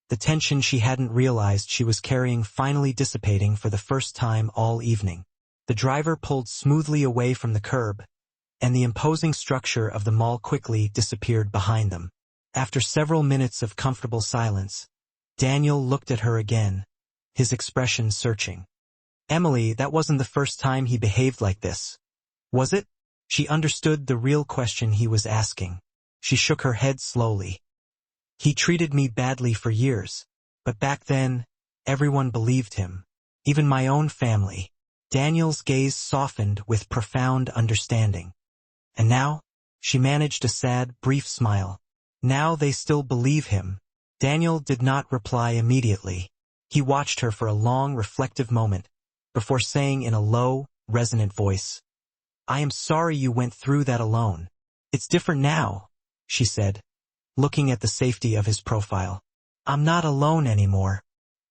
the tension she hadn't realized she was carrying finally dissipating for the first time all evening. The driver pulled smoothly away from the curb, and the imposing structure of the mall quickly disappeared behind them. After several minutes of comfortable silence, Daniel looked at her again, his expression searching. "Emily, that wasn't the first time he behaved like this, was it?" She understood the real question he was asking. She shook her head slowly. "He treated me badly for years, but back then, everyone believed him, even my own family." Daniel's gaze softened with profound understanding. "And now?" She managed a sad, brief smile. "Now they still believe him." Daniel did not reply immediately. He watched her for a long, reflective moment, before saying in a low, resonant voice, "I am sorry you went through that alone. It's different now," she said, looking at the safety of his profile. "I'm not alone anymore."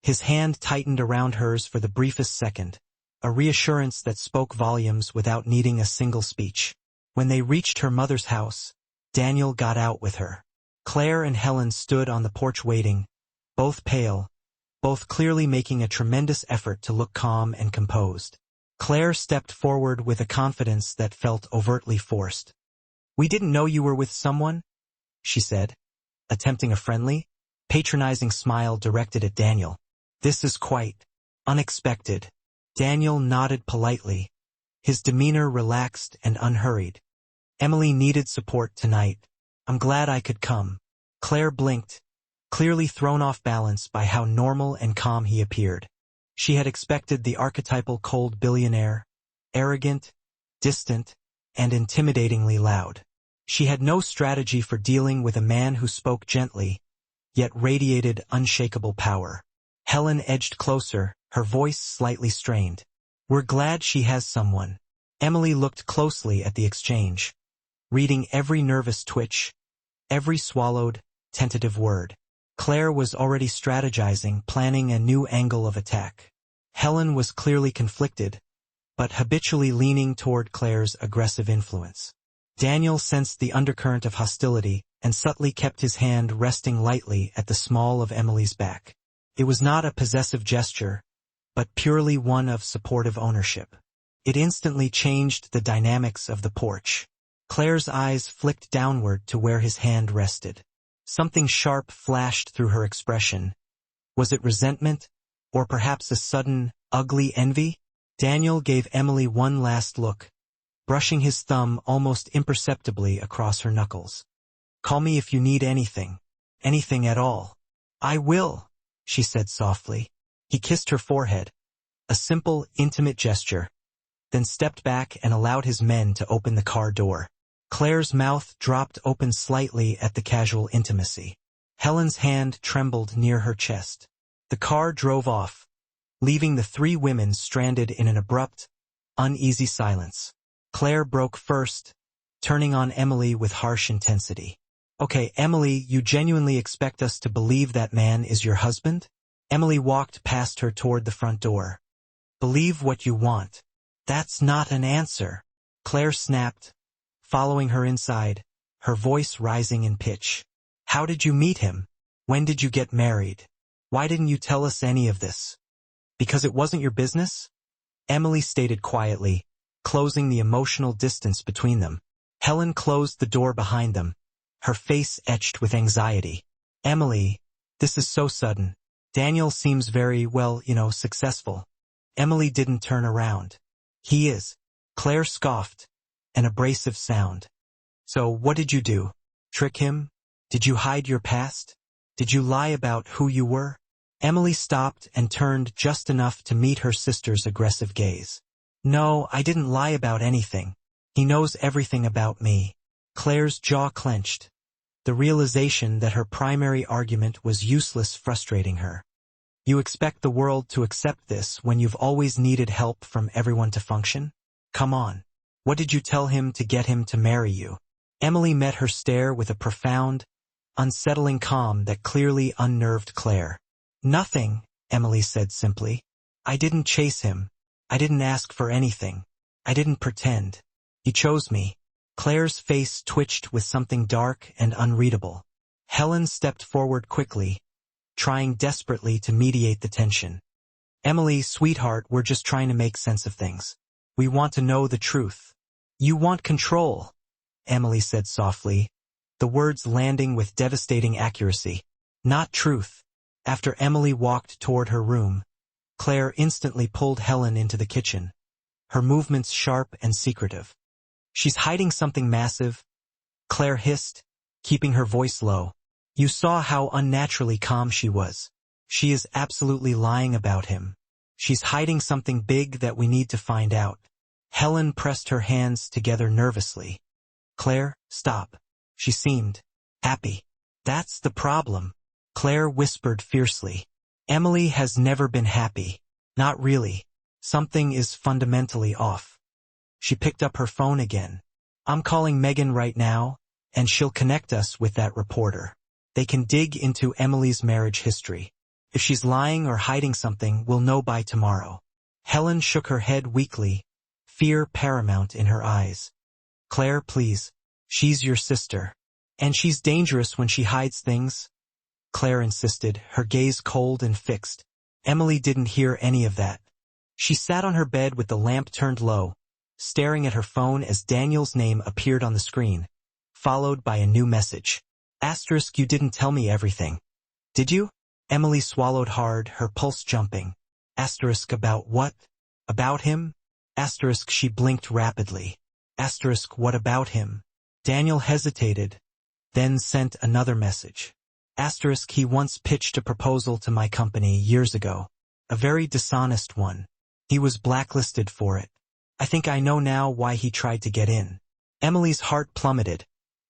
His hand tightened around hers for the briefest second, a reassurance that spoke volumes without needing a single speech. When they reached her mother's house, Daniel got out with her. Claire and Helen stood on the porch waiting, both pale, both clearly making a tremendous effort to look calm and composed. Claire stepped forward with a confidence that felt overtly forced. "We didn't know you were with someone," she said, attempting a friendly, patronizing smile directed at Daniel. "This is quite unexpected." Daniel nodded politely, his demeanor relaxed and unhurried. "Emily needed support tonight. I'm glad I could come." Claire blinked, clearly thrown off balance by how normal and calm he appeared. She had expected the archetypal cold billionaire, arrogant, distant, and intimidatingly loud. She had no strategy for dealing with a man who spoke gently, yet radiated unshakable power. Helen edged closer, her voice slightly strained. "We're glad she has someone." Emily looked closely at the exchange, reading every nervous twitch, every swallowed, tentative word. Claire was already strategizing, planning a new angle of attack. Helen was clearly conflicted, but habitually leaning toward Claire's aggressive influence. Daniel sensed the undercurrent of hostility and subtly kept his hand resting lightly at the small of Emily's back. It was not a possessive gesture, but purely one of supportive ownership. It instantly changed the dynamics of the porch. Claire's eyes flicked downward to where his hand rested. Something sharp flashed through her expression. Was it resentment, or perhaps a sudden, ugly envy? Daniel gave Emily one last look, brushing his thumb almost imperceptibly across her knuckles. "Call me if you need anything. Anything at all." "I will," she said softly. He kissed her forehead, a simple, intimate gesture, then stepped back and allowed his men to open the car door. Claire's mouth dropped open slightly at the casual intimacy. Helen's hand trembled near her chest. The car drove off, leaving the three women stranded in an abrupt, uneasy silence. Claire broke first, turning on Emily with harsh intensity. "Okay, Emily, you genuinely expect us to believe that man is your husband?" Emily walked past her toward the front door. "Believe what you want. That's not an answer," Claire snapped, following her inside, her voice rising in pitch. "How did you meet him? When did you get married? Why didn't you tell us any of this?" "Because it wasn't your business?" Emily stated quietly, closing the emotional distance between them. Helen closed the door behind them, her face etched with anxiety. "Emily, this is so sudden. Daniel seems very, successful." Emily didn't turn around. "He is." Claire scoffed, an abrasive sound. "So what did you do? Trick him? Did you hide your past? Did you lie about who you were?" Emily stopped and turned just enough to meet her sister's aggressive gaze. "No, I didn't lie about anything. He knows everything about me." Claire's jaw clenched, the realization that her primary argument was useless frustrating her. "You expect the world to accept this when you've always needed help from everyone to function? Come on. What did you tell him to get him to marry you?" Emily met her stare with a profound, unsettling calm that clearly unnerved Claire. "Nothing," Emily said simply. "I didn't chase him. I didn't ask for anything. I didn't pretend. He chose me." Claire's face twitched with something dark and unreadable. Helen stepped forward quickly, trying desperately to mediate the tension. "Emily, sweetheart, we're just trying to make sense of things. We want to know the truth." "You want control," Emily said softly, the words landing with devastating accuracy. "Not truth." After Emily walked toward her room, Claire instantly pulled Helen into the kitchen, her movements sharp and secretive. "She's hiding something massive," Claire hissed, keeping her voice low. "You saw how unnaturally calm she was. She is absolutely lying about him. She's hiding something big that we need to find out." Helen pressed her hands together nervously. "Claire, stop." She seemed happy. "That's the problem," Claire whispered fiercely. "Emily has never been happy. Not really. Something is fundamentally off." She picked up her phone again. "I'm calling Megan right now, and she'll connect us with that reporter. They can dig into Emily's marriage history. If she's lying or hiding something, we'll know by tomorrow." Helen shook her head weakly, fear paramount in her eyes. Claire, please. She's your sister. And she's dangerous when she hides things. Claire insisted, her gaze cold and fixed. Emily didn't hear any of that. She sat on her bed with the lamp turned low, staring at her phone as Daniel's name appeared on the screen, followed by a new message. Asterisk, you didn't tell me everything. Did you? Emily swallowed hard, her pulse jumping. Asterisk, about what? About him? Asterisk, she blinked rapidly. Asterisk, what about him? Daniel hesitated, then sent another message. Asterisk, he once pitched a proposal to my company years ago. A very dishonest one. He was blacklisted for it. I think I know now why he tried to get in. Emily's heart plummeted,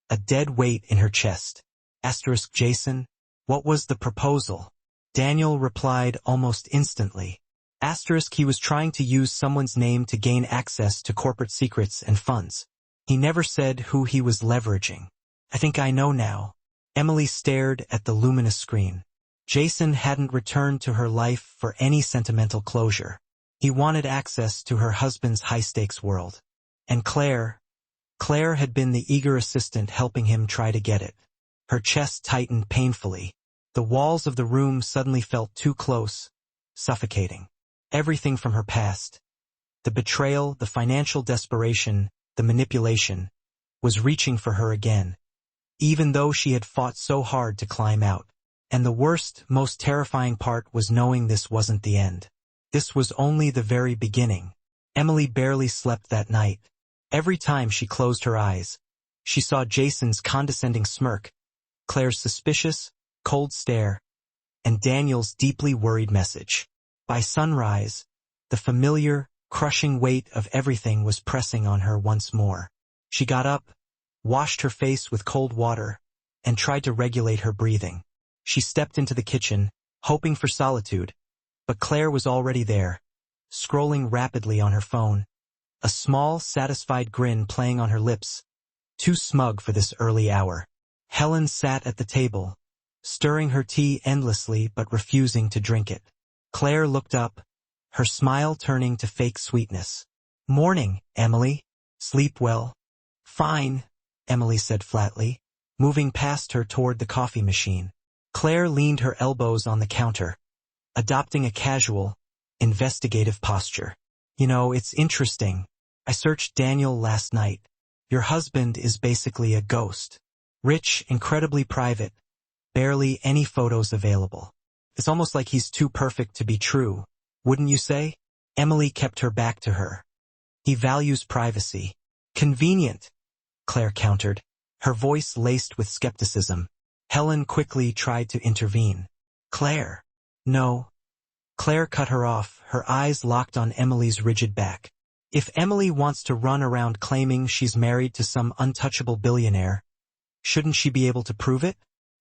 a dead weight in her chest. Asterisk, Jason, what was the proposal? Daniel replied almost instantly. Asterisk, he was trying to use someone's name to gain access to corporate secrets and funds. He never said who he was leveraging. I think I know now. Emily stared at the luminous screen. Jason hadn't returned to her life for any sentimental closure. He wanted access to her husband's high-stakes world. And Claire had been the eager assistant helping him try to get it. Her chest tightened painfully. The walls of the room suddenly felt too close, suffocating. Everything from her past, the betrayal, the financial desperation, the manipulation, was reaching for her again, even though she had fought so hard to climb out. And the worst, most terrifying part was knowing this wasn't the end. This was only the very beginning. Emily barely slept that night. Every time she closed her eyes, she saw Jason's condescending smirk, Claire's suspicious, cold stare, and Daniel's deeply worried message. By sunrise, the familiar, crushing weight of everything was pressing on her once more. She got up, washed her face with cold water, and tried to regulate her breathing. She stepped into the kitchen, hoping for solitude, but Claire was already there, scrolling rapidly on her phone, a small, satisfied grin playing on her lips, too smug for this early hour. Helen sat at the table, stirring her tea endlessly but refusing to drink it. Claire looked up, her smile turning to fake sweetness. Morning, Emily. Sleep well? Fine, Emily said flatly, moving past her toward the coffee machine. Claire leaned her elbows on the counter, adopting a casual, investigative posture. You know, it's interesting. I searched Daniel last night. Your husband is basically a ghost. Rich, incredibly private, barely any photos available. It's almost like he's too perfect to be true, wouldn't you say? Emily kept her back to her. He values privacy. Convenient, Claire countered, her voice laced with skepticism. Helen quickly tried to intervene. Claire. No. Claire cut her off, her eyes locked on Emily's rigid back. If Emily wants to run around claiming she's married to some untouchable billionaire, shouldn't she be able to prove it?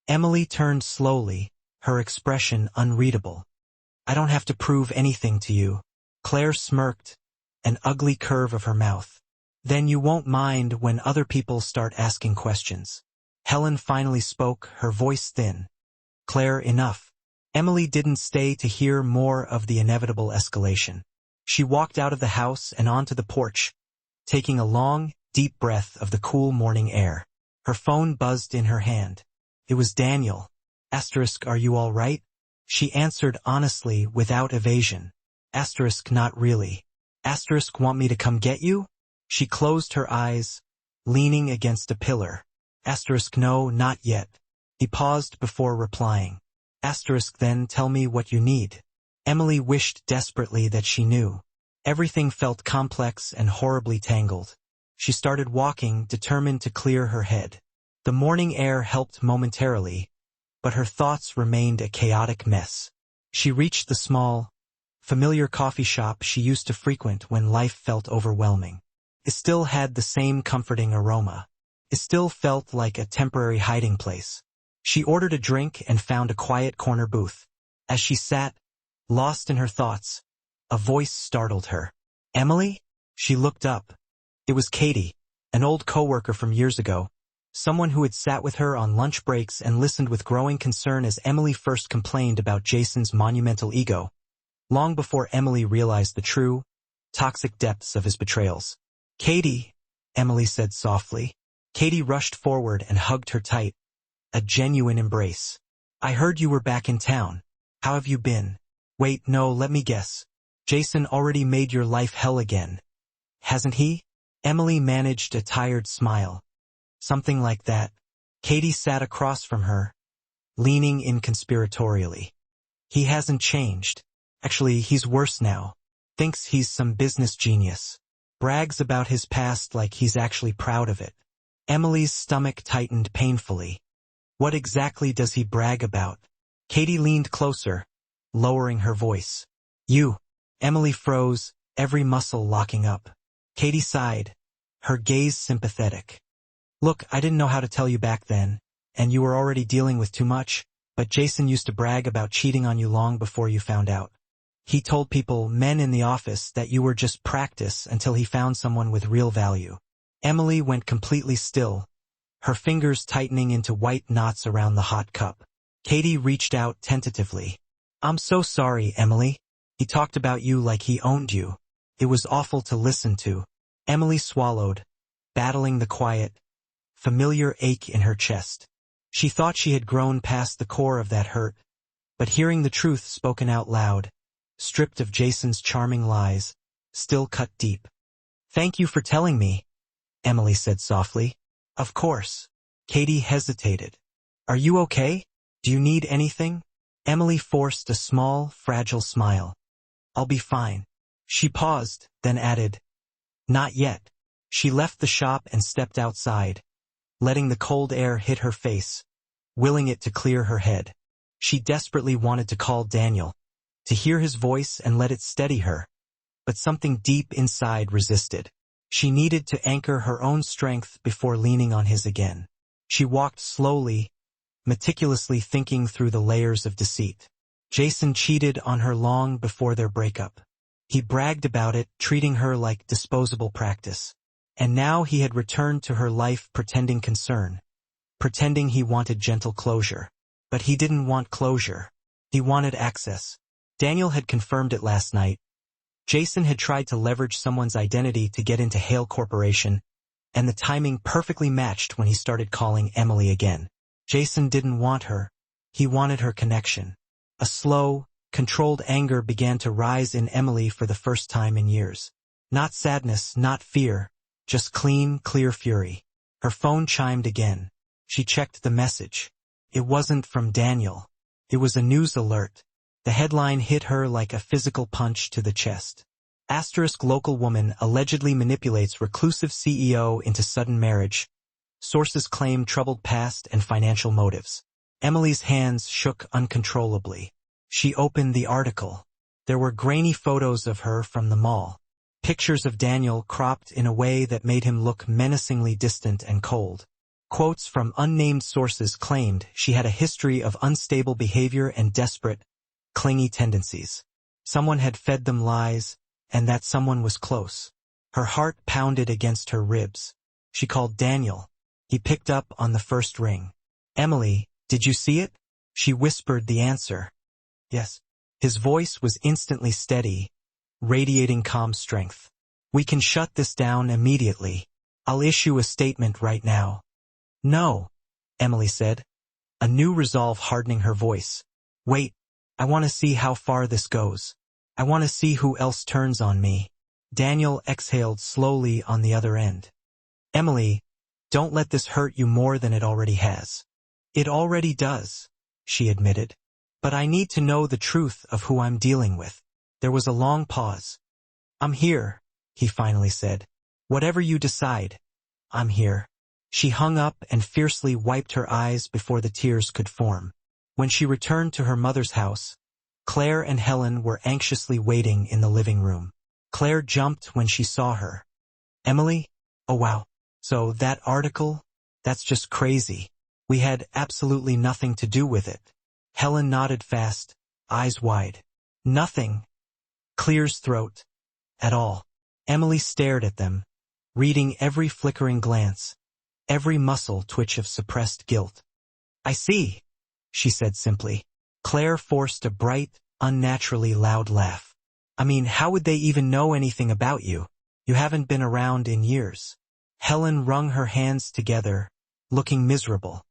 Emily turned slowly, her expression unreadable. I don't have to prove anything to you. Claire smirked, an ugly curve of her mouth. Then you won't mind when other people start asking questions. Helen finally spoke, her voice thin. Claire, enough. Emily didn't stay to hear more of the inevitable escalation. She walked out of the house and onto the porch, taking a long, deep breath of the cool morning air. Her phone buzzed in her hand. It was Daniel. Asterisk, are you all right? She answered honestly, without evasion. Asterisk, not really. Asterisk, want me to come get you? She closed her eyes, leaning against a pillar. Asterisk, no, not yet. He paused before replying. Asterisk, then tell me what you need. Emily wished desperately that she knew. Everything felt complex and horribly tangled. She started walking, determined to clear her head. The morning air helped momentarily, but her thoughts remained a chaotic mess. She reached the small, familiar coffee shop she used to frequent when life felt overwhelming. It still had the same comforting aroma. It still felt like a temporary hiding place. She ordered a drink and found a quiet corner booth. As she sat, lost in her thoughts, a voice startled her. Emily? She looked up. It was Katie, an old coworker from years ago, someone who had sat with her on lunch breaks and listened with growing concern as Emily first complained about Jason's monumental ego, long before Emily realized the true, toxic depths of his betrayals. Katie, Emily said softly. Katie rushed forward and hugged her tight. A genuine embrace. I heard you were back in town. How have you been? Wait, no, let me guess. Jason already made your life hell again. Hasn't he? Emily managed a tired smile. Something like that. Katie sat across from her, leaning in conspiratorially. He hasn't changed. Actually, he's worse now. Thinks he's some business genius. Brags about his past like he's actually proud of it. Emily's stomach tightened painfully. What exactly does he brag about? Katie leaned closer, lowering her voice. You. Emily froze, every muscle locking up. Katie sighed, her gaze sympathetic. Look, I didn't know how to tell you back then, and you were already dealing with too much, but Jason used to brag about cheating on you long before you found out. He told people, men in the office, that you were just practice until he found someone with real value. Emily went completely still, her fingers tightening into white knots around the hot cup. Katie reached out tentatively. I'm so sorry, Emily. He talked about you like he owned you. It was awful to listen to. Emily swallowed, battling the quiet, familiar ache in her chest. She thought she had grown past the core of that hurt, but hearing the truth spoken out loud, stripped of Jason's charming lies, still cut deep. Thank you for telling me, Emily said softly. Of course. Katie hesitated. Are you okay? Do you need anything? Emily forced a small, fragile smile. I'll be fine. She paused, then added, not yet. She left the shop and stepped outside, letting the cold air hit her face, willing it to clear her head. She desperately wanted to call Daniel, to hear his voice and let it steady her, but something deep inside resisted. She needed to anchor her own strength before leaning on his again. She walked slowly, meticulously thinking through the layers of deceit. Jason cheated on her long before their breakup. He bragged about it, treating her like disposable practice. And now he had returned to her life pretending concern, pretending he wanted gentle closure. But he didn't want closure. He wanted access. Daniel had confirmed it last night. Jason had tried to leverage someone's identity to get into Hale Corporation, and the timing perfectly matched when he started calling Emily again. Jason didn't want her. He wanted her connection. A slow, controlled anger began to rise in Emily for the first time in years. Not sadness, not fear, just clean, clear fury. Her phone chimed again. She checked the message. It wasn't from Daniel. It was a news alert. The headline hit her like a physical punch to the chest. Asterisk local woman allegedly manipulates reclusive CEO into sudden marriage. Sources claim troubled past and financial motives. Emily's hands shook uncontrollably. She opened the article. There were grainy photos of her from the mall. Pictures of Daniel cropped in a way that made him look menacingly distant and cold. Quotes from unnamed sources claimed she had a history of unstable behavior and desperate, clingy tendencies. Someone had fed them lies, and that someone was close. Her heart pounded against her ribs. She called Daniel. He picked up on the first ring. Emily, did you see it? She whispered the answer. Yes. His voice was instantly steady, radiating calm strength. We can shut this down immediately. I'll issue a statement right now. No, Emily said, a new resolve hardening her voice. Wait, I want to see how far this goes. I want to see who else turns on me. Daniel exhaled slowly on the other end. Emily, don't let this hurt you more than it already has. It already does, she admitted. But I need to know the truth of who I'm dealing with. There was a long pause. I'm here, he finally said. Whatever you decide, I'm here. She hung up and fiercely wiped her eyes before the tears could form. When she returned to her mother's house, Claire and Helen were anxiously waiting in the living room. Claire jumped when she saw her. Emily? Oh wow. So that article? That's just crazy. We had absolutely nothing to do with it. Helen nodded fast, eyes wide. Nothing. Claire's throat. At all. Emily stared at them, reading every flickering glance, every muscle twitch of suppressed guilt. I see, she said simply. Claire forced a bright, unnaturally loud laugh. I mean, how would they even know anything about you? You haven't been around in years. Helen wrung her hands together, looking miserable.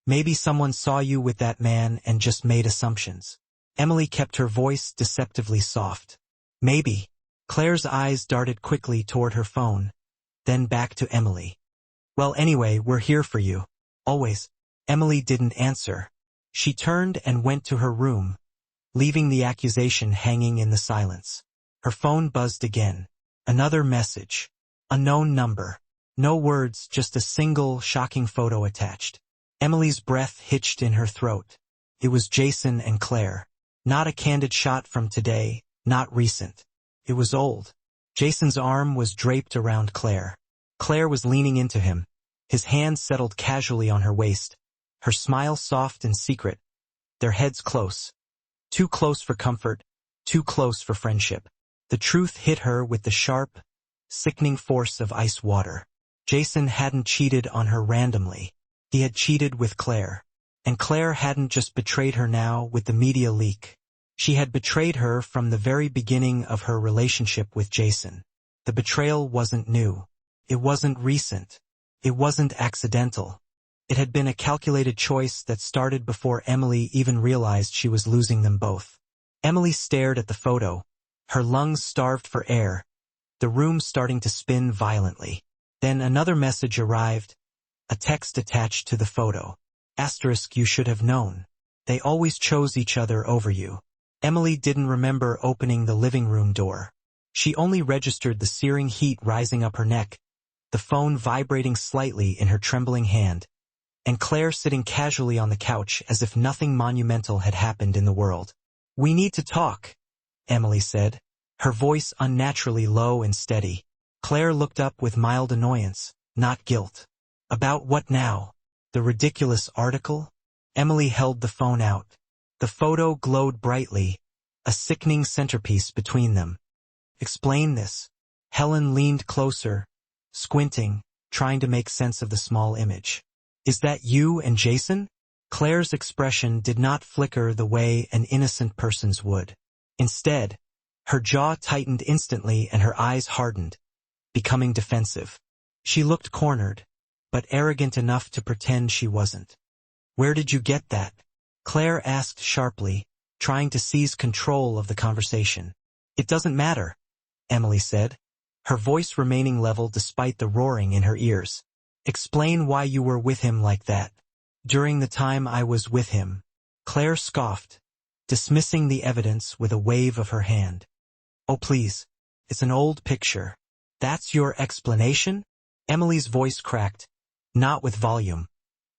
Maybe someone saw you with that man and just made assumptions. Emily kept her voice deceptively soft. Maybe. Claire's eyes darted quickly toward her phone, then back to Emily. Well, anyway, we're here for you. Always. Emily didn't answer. She turned and went to her room, leaving the accusation hanging in the silence. Her phone buzzed again. Another message. Unknown number. No words, just a single, shocking photo attached. Emily's breath hitched in her throat. It was Jason and Claire. Not a candid shot from today, not recent. It was old. Jason's arm was draped around Claire. Claire was leaning into him. His hand settled casually on her waist. Her smile soft and secret. Their heads close. Too close for comfort, too close for friendship. The truth hit her with the sharp, sickening force of ice water. Jason hadn't cheated on her randomly. He had cheated with Claire. And Claire hadn't just betrayed her now with the media leak. She had betrayed her from the very beginning of her relationship with Jason. The betrayal wasn't new. It wasn't recent. It wasn't accidental. It had been a calculated choice that started before Emily even realized she was losing them both. Emily stared at the photo, her lungs starved for air, the room starting to spin violently. Then another message arrived, a text attached to the photo. Asterisk, you should have known. They always chose each other over you. Emily didn't remember opening the living room door. She only registered the searing heat rising up her neck, the phone vibrating slightly in her trembling hand, and Claire sitting casually on the couch as if nothing monumental had happened in the world. We need to talk, Emily said, her voice unnaturally low and steady. Claire looked up with mild annoyance, not guilt. About what now? The ridiculous article? Emily held the phone out. The photo glowed brightly, a sickening centerpiece between them. Explain this. Helen leaned closer, squinting, trying to make sense of the small image. Is that you and Jason? Claire's expression did not flicker the way an innocent person's would. Instead, her jaw tightened instantly and her eyes hardened, becoming defensive. She looked cornered, but arrogant enough to pretend she wasn't. Where did you get that? Claire asked sharply, trying to seize control of the conversation. It doesn't matter, Emily said, her voice remaining level despite the roaring in her ears. Explain why you were with him like that. During the time I was with him, Claire scoffed, dismissing the evidence with a wave of her hand. Oh please, it's an old picture. That's your explanation? Emily's voice cracked, not with volume,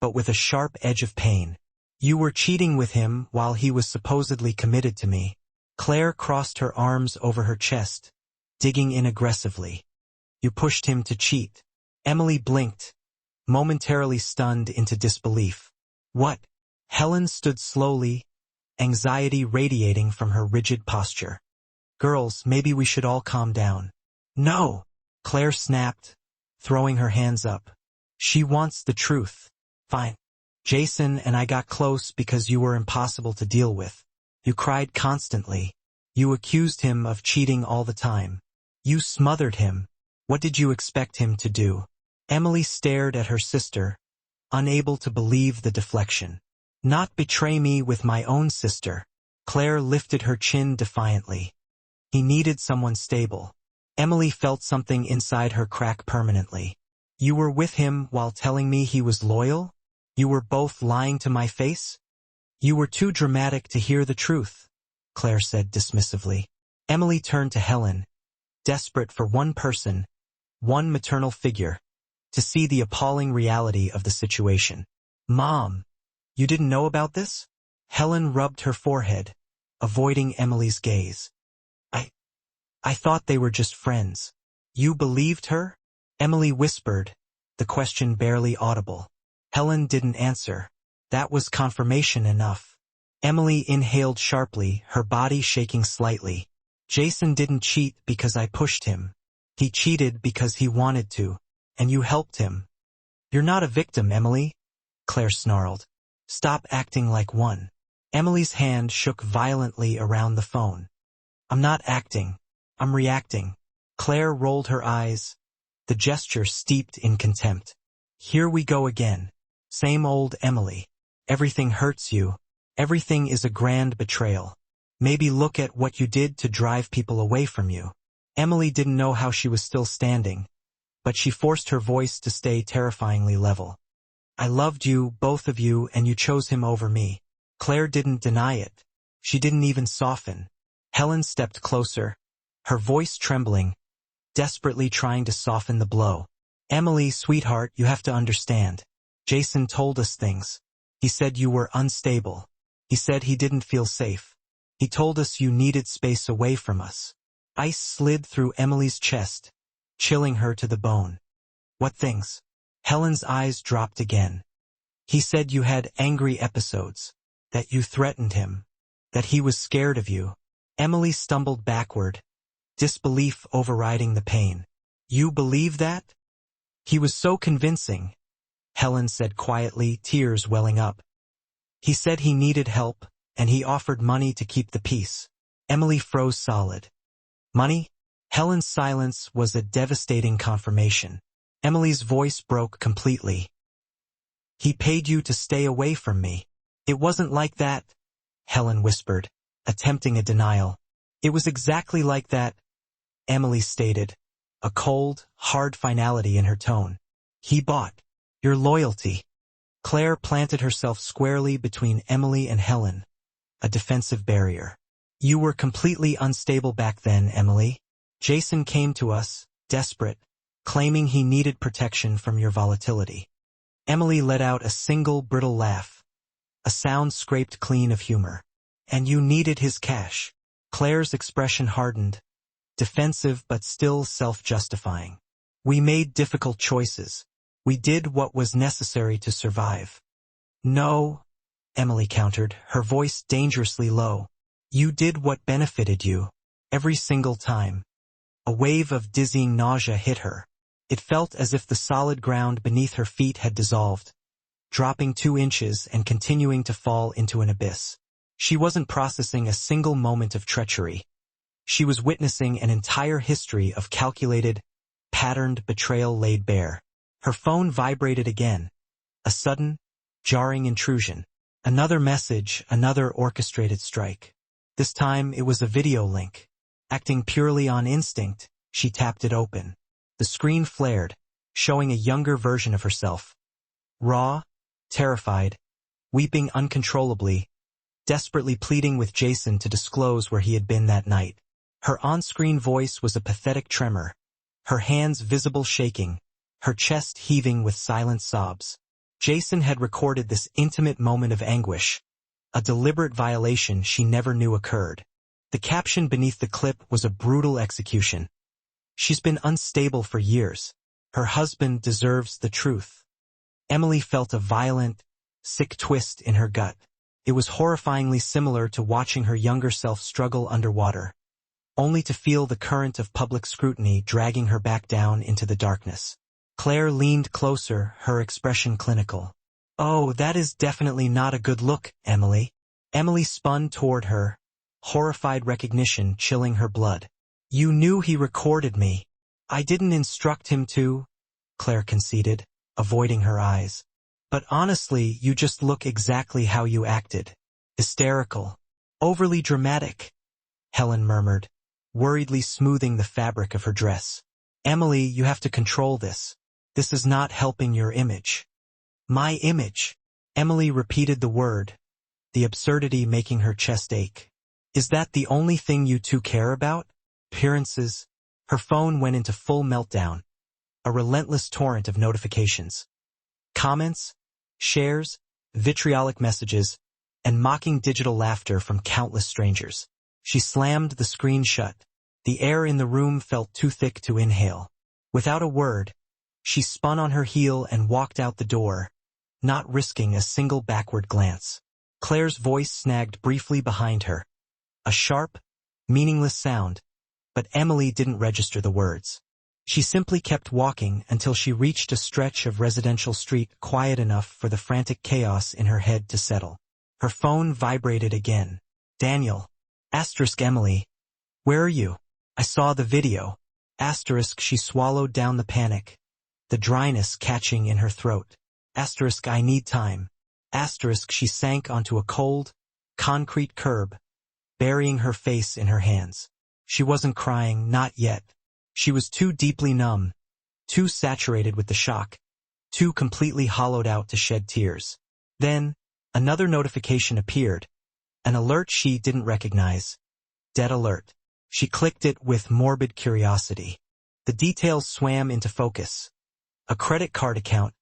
but with a sharp edge of pain. You were cheating with him while he was supposedly committed to me. Claire crossed her arms over her chest, digging in aggressively. You pushed him to cheat. Emily blinked, momentarily stunned into disbelief. What? Helen stood slowly, anxiety radiating from her rigid posture. Girls, maybe we should all calm down. No! Claire snapped, throwing her hands up. She wants the truth. Fine. Jason and I got close because you were impossible to deal with. You cried constantly. You accused him of cheating all the time. You smothered him. What did you expect him to do? Emily stared at her sister, unable to believe the deflection. Not betray me with my own sister. Claire lifted her chin defiantly. He needed someone stable. Emily felt something inside her crack permanently. You were with him while telling me he was loyal? You were both lying to my face? You were too dramatic to hear the truth, Claire said dismissively. Emily turned to Helen, desperate for one person, one maternal figure, to see the appalling reality of the situation. Mom, you didn't know about this? Helen rubbed her forehead, avoiding Emily's gaze. I thought they were just friends. You believed her? Emily whispered, the question barely audible. Helen didn't answer. That was confirmation enough. Emily inhaled sharply, her body shaking slightly. Jason didn't cheat because I pushed him. He cheated because he wanted to, and you helped him. You're not a victim, Emily, Claire snarled. Stop acting like one. Emily's hand shook violently around the phone. I'm not acting. I'm reacting. Claire rolled her eyes, the gesture steeped in contempt. Here we go again. Same old Emily. Everything hurts you. Everything is a grand betrayal. Maybe look at what you did to drive people away from you. Emily didn't know how she was still standing, but she forced her voice to stay terrifyingly level. I loved you, both of you, and you chose him over me. Claire didn't deny it. She didn't even soften. Helen stepped closer, her voice trembling, desperately trying to soften the blow. Emily, sweetheart, you have to understand. Jason told us things. He said you were unstable. He said he didn't feel safe. He told us you needed space away from us. Ice slid through Emily's chest, chilling her to the bone. What things? Helen's eyes dropped again. He said you had angry episodes, that you threatened him, that he was scared of you. Emily stumbled backward, disbelief overriding the pain. You believe that? He was so convincing, Helen said quietly, tears welling up. He said he needed help, and he offered money to keep the peace. Emily froze solid. Money? Helen's silence was a devastating confirmation. Emily's voice broke completely. He paid you to stay away from me. It wasn't like that, Helen whispered, attempting a denial. It was exactly like that, Emily stated, a cold, hard finality in her tone. He bought your loyalty. Claire planted herself squarely between Emily and Helen, a defensive barrier. You were completely unstable back then, Emily. Jason came to us, desperate, claiming he needed protection from your volatility. Emily let out a single brittle laugh, a sound scraped clean of humor. And you needed his cash. Claire's expression hardened, defensive but still self-justifying. We made difficult choices. We did what was necessary to survive. No, Emily countered, her voice dangerously low. You did what benefited you, every single time. A wave of dizzying nausea hit her. It felt as if the solid ground beneath her feet had dissolved, dropping 2 inches and continuing to fall into an abyss. She wasn't processing a single moment of treachery. She was witnessing an entire history of calculated, patterned betrayal laid bare. Her phone vibrated again. A sudden, jarring intrusion. Another message, another orchestrated strike. This time it was a video link. Acting purely on instinct, she tapped it open. The screen flared, showing a younger version of herself. Raw, terrified, weeping uncontrollably, desperately pleading with Jason to disclose where he had been that night. Her on-screen voice was a pathetic tremor, her hands visible shaking, her chest heaving with silent sobs. Jason had recorded this intimate moment of anguish, a deliberate violation she never knew occurred. The caption beneath the clip was a brutal execution. She's been unstable for years. Her husband deserves the truth. Emily felt a violent, sick twist in her gut. It was horrifyingly similar to watching her younger self struggle underwater, only to feel the current of public scrutiny dragging her back down into the darkness. Claire leaned closer, her expression clinical. Oh, that is definitely not a good look, Emily. Emily spun toward her, horrified recognition chilling her blood. You knew he recorded me. I didn't instruct him to, Claire conceded, avoiding her eyes. But honestly, you just look exactly how you acted. Hysterical. Overly dramatic, Helen murmured, worriedly smoothing the fabric of her dress. Emily, you have to control this. This is not helping your image. My image. Emily repeated the word, the absurdity making her chest ache. Is that the only thing you two care about? Appearances? Her phone went into full meltdown. A relentless torrent of notifications. Comments, shares, vitriolic messages, and mocking digital laughter from countless strangers. She slammed the screen shut. The air in the room felt too thick to inhale. Without a word, she spun on her heel and walked out the door, not risking a single backward glance. Claire's voice snagged briefly behind her. A sharp, meaningless sound, but Emily didn't register the words. She simply kept walking until she reached a stretch of residential street quiet enough for the frantic chaos in her head to settle. Her phone vibrated again. Daniel. *Emily. Where are you? I saw the video. Asterisk she swallowed down the panic, the dryness catching in her throat. Asterisk I need time. Asterisk she sank onto a cold, concrete curb, burying her face in her hands. She wasn't crying, not yet. She was too deeply numb, too saturated with the shock, too completely hollowed out to shed tears. Then, another notification appeared, an alert she didn't recognize. Dead alert. She clicked it with morbid curiosity. The details swam into focus. A credit card account,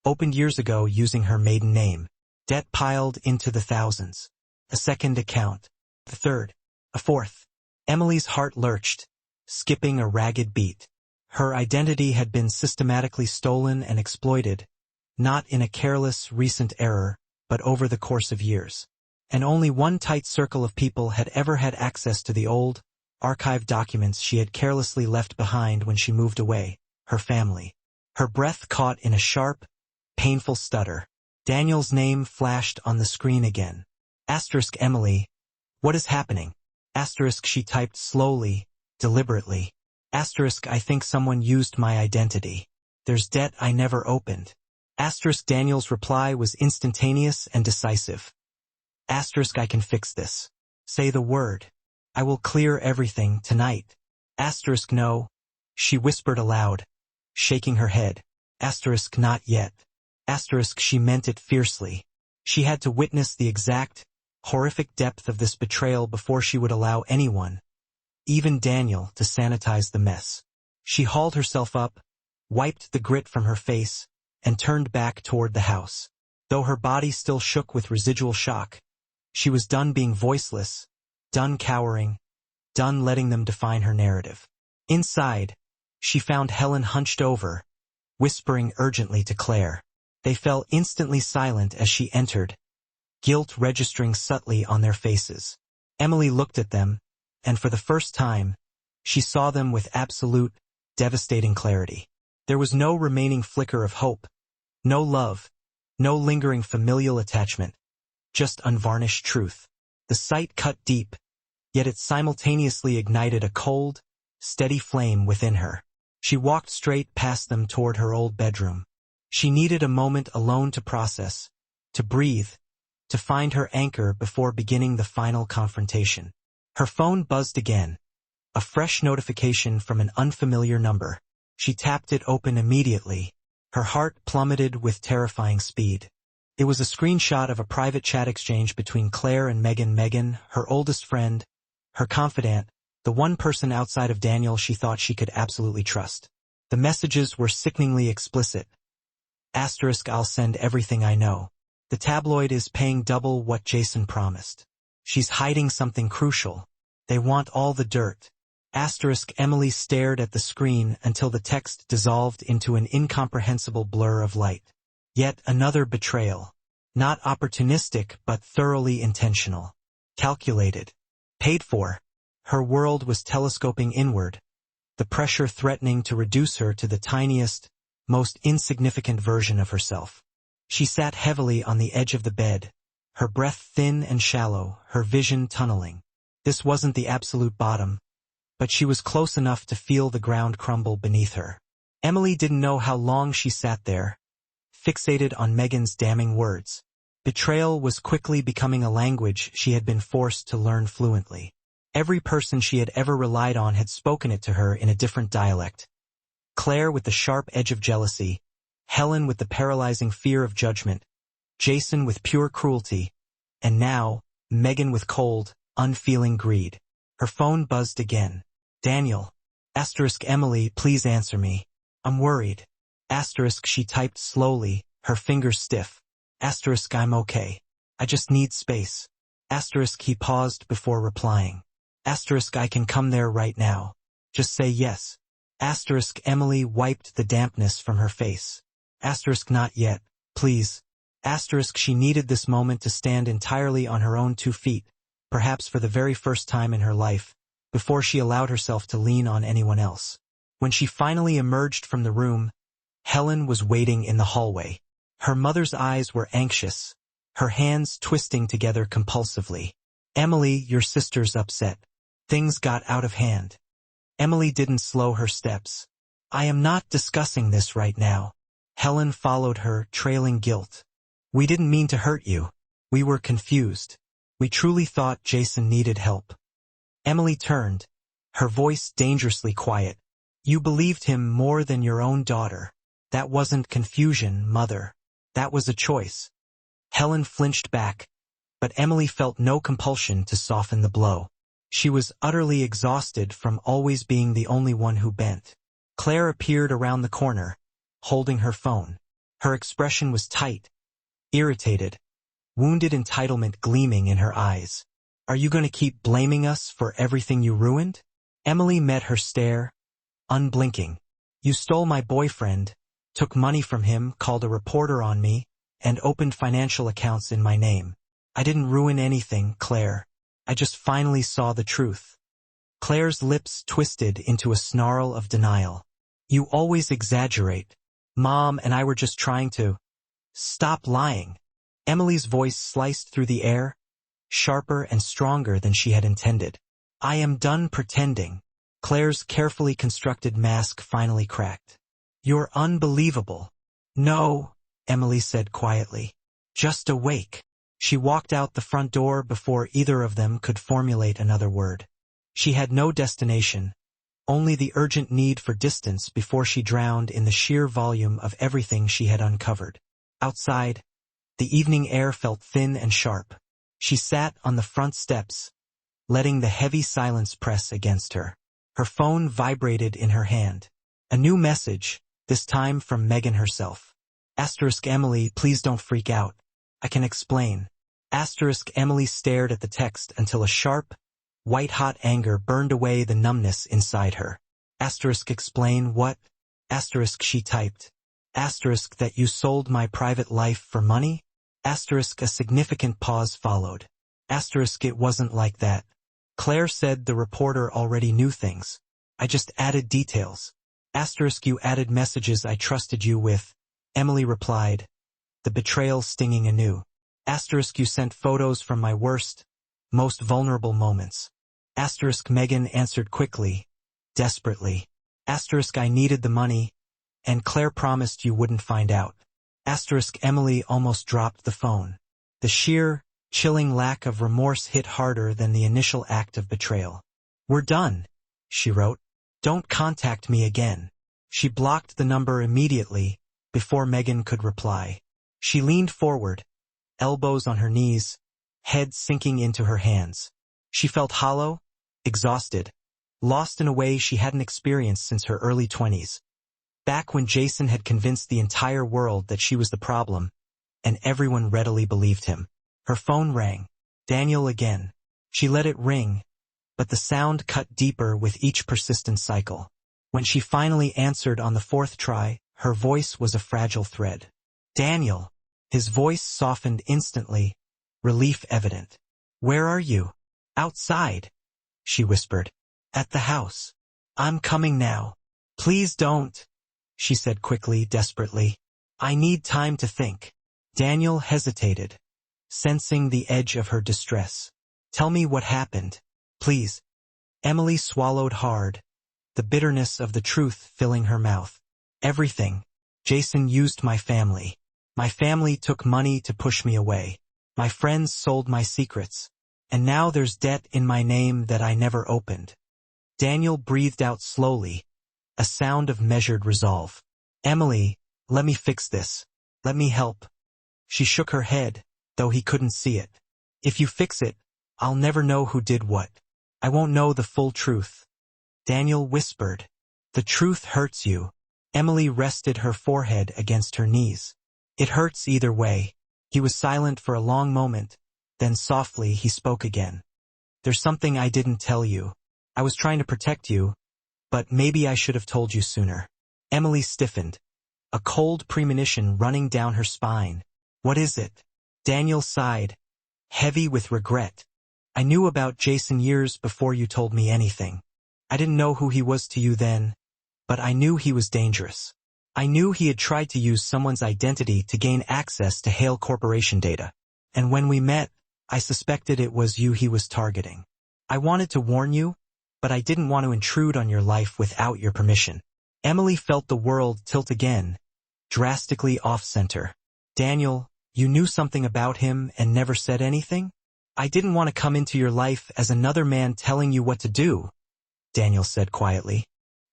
opened years ago using her maiden name. Debt piled into the thousands. A second account. The third. A fourth. Emily's heart lurched, skipping a ragged beat. Her identity had been systematically stolen and exploited, not in a careless, recent error, but over the course of years. And only one tight circle of people had ever had access to the old, archived documents she had carelessly left behind when she moved away, her family. Her breath caught in a sharp, painful stutter. Daniel's name flashed on the screen again. Asterisk Emily. What is happening? Asterisk she typed slowly, deliberately. Asterisk I think someone used my identity. There's debt I never opened. Asterisk Daniel's reply was instantaneous and decisive. Asterisk I can fix this. Say the word. I will clear everything tonight. Asterisk no. She whispered aloud, shaking her head. Asterisk not yet. Asterisk she meant it fiercely. She had to witness the exact, horrific depth of this betrayal before she would allow anyone, even Daniel, to sanitize the mess. She hauled herself up, wiped the grit from her face, and turned back toward the house. Though her body still shook with residual shock, she was done being voiceless, done cowering, done letting them define her narrative. Inside, she found Helen hunched over, whispering urgently to Claire. They fell instantly silent as she entered, guilt registering subtly on their faces. Emily looked at them, and for the first time, she saw them with absolute, devastating clarity. There was no remaining flicker of hope, no love, no lingering familial attachment, just unvarnished truth. The sight cut deep, yet it simultaneously ignited a cold, steady flame within her. She walked straight past them toward her old bedroom. She needed a moment alone to process, to breathe, to find her anchor before beginning the final confrontation. Her phone buzzed again, a fresh notification from an unfamiliar number. She tapped it open immediately. Her heart plummeted with terrifying speed. It was a screenshot of a private chat exchange between Claire and Megan, her oldest friend, her confidant, the one person outside of Daniel she thought she could absolutely trust. The messages were sickeningly explicit. Asterisk I'll send everything I know. The tabloid is paying double what Jason promised. She's hiding something crucial. They want all the dirt. Asterisk Emily stared at the screen until the text dissolved into an incomprehensible blur of light. Yet another betrayal. Not opportunistic but thoroughly intentional. Calculated. Paid for. Her world was telescoping inward, the pressure threatening to reduce her to the tiniest, most insignificant version of herself. She sat heavily on the edge of the bed, her breath thin and shallow, her vision tunneling. This wasn't the absolute bottom, but she was close enough to feel the ground crumble beneath her. Emily didn't know how long she sat there, fixated on Megan's damning words. Betrayal was quickly becoming a language she had been forced to learn fluently. Every person she had ever relied on had spoken it to her in a different dialect. Claire with the sharp edge of jealousy, Helen with the paralyzing fear of judgment, Jason with pure cruelty, and now, Megan with cold, unfeeling greed. Her phone buzzed again. Daniel. Asterisk Emily, please answer me. I'm worried. Asterisk she typed slowly, her fingers stiff. Asterisk I'm okay. I just need space. Asterisk he paused before replying. Asterisk I can come there right now. Just say yes. Asterisk Emily wiped the dampness from her face. Asterisk not yet, please. Asterisk she needed this moment to stand entirely on her own 2 feet, perhaps for the very first time in her life, before she allowed herself to lean on anyone else. When she finally emerged from the room, Helen was waiting in the hallway. Her mother's eyes were anxious, her hands twisting together compulsively. Emily, your sister's upset. Things got out of hand. Emily didn't slow her steps. I am not discussing this right now. Helen followed her, trailing guilt. We didn't mean to hurt you. We were confused. We truly thought Jason needed help. Emily turned, her voice dangerously quiet. You believed him more than your own daughter. That wasn't confusion, Mother. That was a choice. Helen flinched back, but Emily felt no compulsion to soften the blow. She was utterly exhausted from always being the only one who bent. Claire appeared around the corner, holding her phone. Her expression was tight, irritated, wounded entitlement gleaming in her eyes. Are you going to keep blaming us for everything you ruined? Emily met her stare, unblinking. You stole my boyfriend, took money from him, called a reporter on me, and opened financial accounts in my name. I didn't ruin anything, Claire. I just finally saw the truth. Claire's lips twisted into a snarl of denial. You always exaggerate. Mom and I were just trying to... Stop lying. Emily's voice sliced through the air, sharper and stronger than she had intended. I am done pretending. Claire's carefully constructed mask finally cracked. You're unbelievable. No, Emily said quietly. Just awake. She walked out the front door before either of them could formulate another word. She had no destination, only the urgent need for distance before she drowned in the sheer volume of everything she had uncovered. Outside, the evening air felt thin and sharp. She sat on the front steps, letting the heavy silence press against her. Her phone vibrated in her hand. A new message, this time from Megan herself. Emily, please don't freak out. I can explain. Emily stared at the text until a sharp, white-hot anger burned away the numbness inside her. Explain what? She typed. That you sold my private life for money? A significant pause followed. It wasn't like that. Claire said the reporter already knew things. I just added details. You added messages I trusted you with, Emily replied, the betrayal stinging anew. You sent photos from my worst, most vulnerable moments. Megan answered quickly, desperately. I needed the money, and Claire promised you wouldn't find out. Emily almost dropped the phone. The sheer, chilling lack of remorse hit harder than the initial act of betrayal. We're done, she wrote. Don't contact me again. She blocked the number immediately, before Megan could reply. She leaned forward, elbows on her knees, head sinking into her hands. She felt hollow, exhausted, lost in a way she hadn't experienced since her early 20s. Back when Jason had convinced the entire world that she was the problem, and everyone readily believed him. Her phone rang. Daniel again. She let it ring, but the sound cut deeper with each persistent cycle. When she finally answered on the fourth try, her voice was a fragile thread. Daniel. His voice softened instantly, relief evident. Where are you? Outside, she whispered. At the house. I'm coming now. Please don't, she said quickly, desperately. I need time to think. Daniel hesitated, sensing the edge of her distress. Tell me what happened, please. Emily swallowed hard, the bitterness of the truth filling her mouth. Everything. Jason used my family. My family took money to push me away. My friends sold my secrets. And now there's debt in my name that I never opened. Daniel breathed out slowly, a sound of measured resolve. Emily, let me fix this. Let me help. She shook her head, though he couldn't see it. If you fix it, I'll never know who did what. I won't know the full truth. Daniel whispered. The truth hurts you. Emily rested her forehead against her knees. It hurts either way. He was silent for a long moment, then softly he spoke again. There's something I didn't tell you. I was trying to protect you, but maybe I should have told you sooner. Emily stiffened, a cold premonition running down her spine. What is it? Daniel sighed, heavy with regret. I knew about Jason years before you told me anything. I didn't know who he was to you then, but I knew he was dangerous. I knew he had tried to use someone's identity to gain access to Hale Corporation data. And when we met, I suspected it was you he was targeting. I wanted to warn you, but I didn't want to intrude on your life without your permission. Emily felt the world tilt again, drastically off-center. Daniel, you knew something about him and never said anything? I didn't want to come into your life as another man telling you what to do, Daniel said quietly.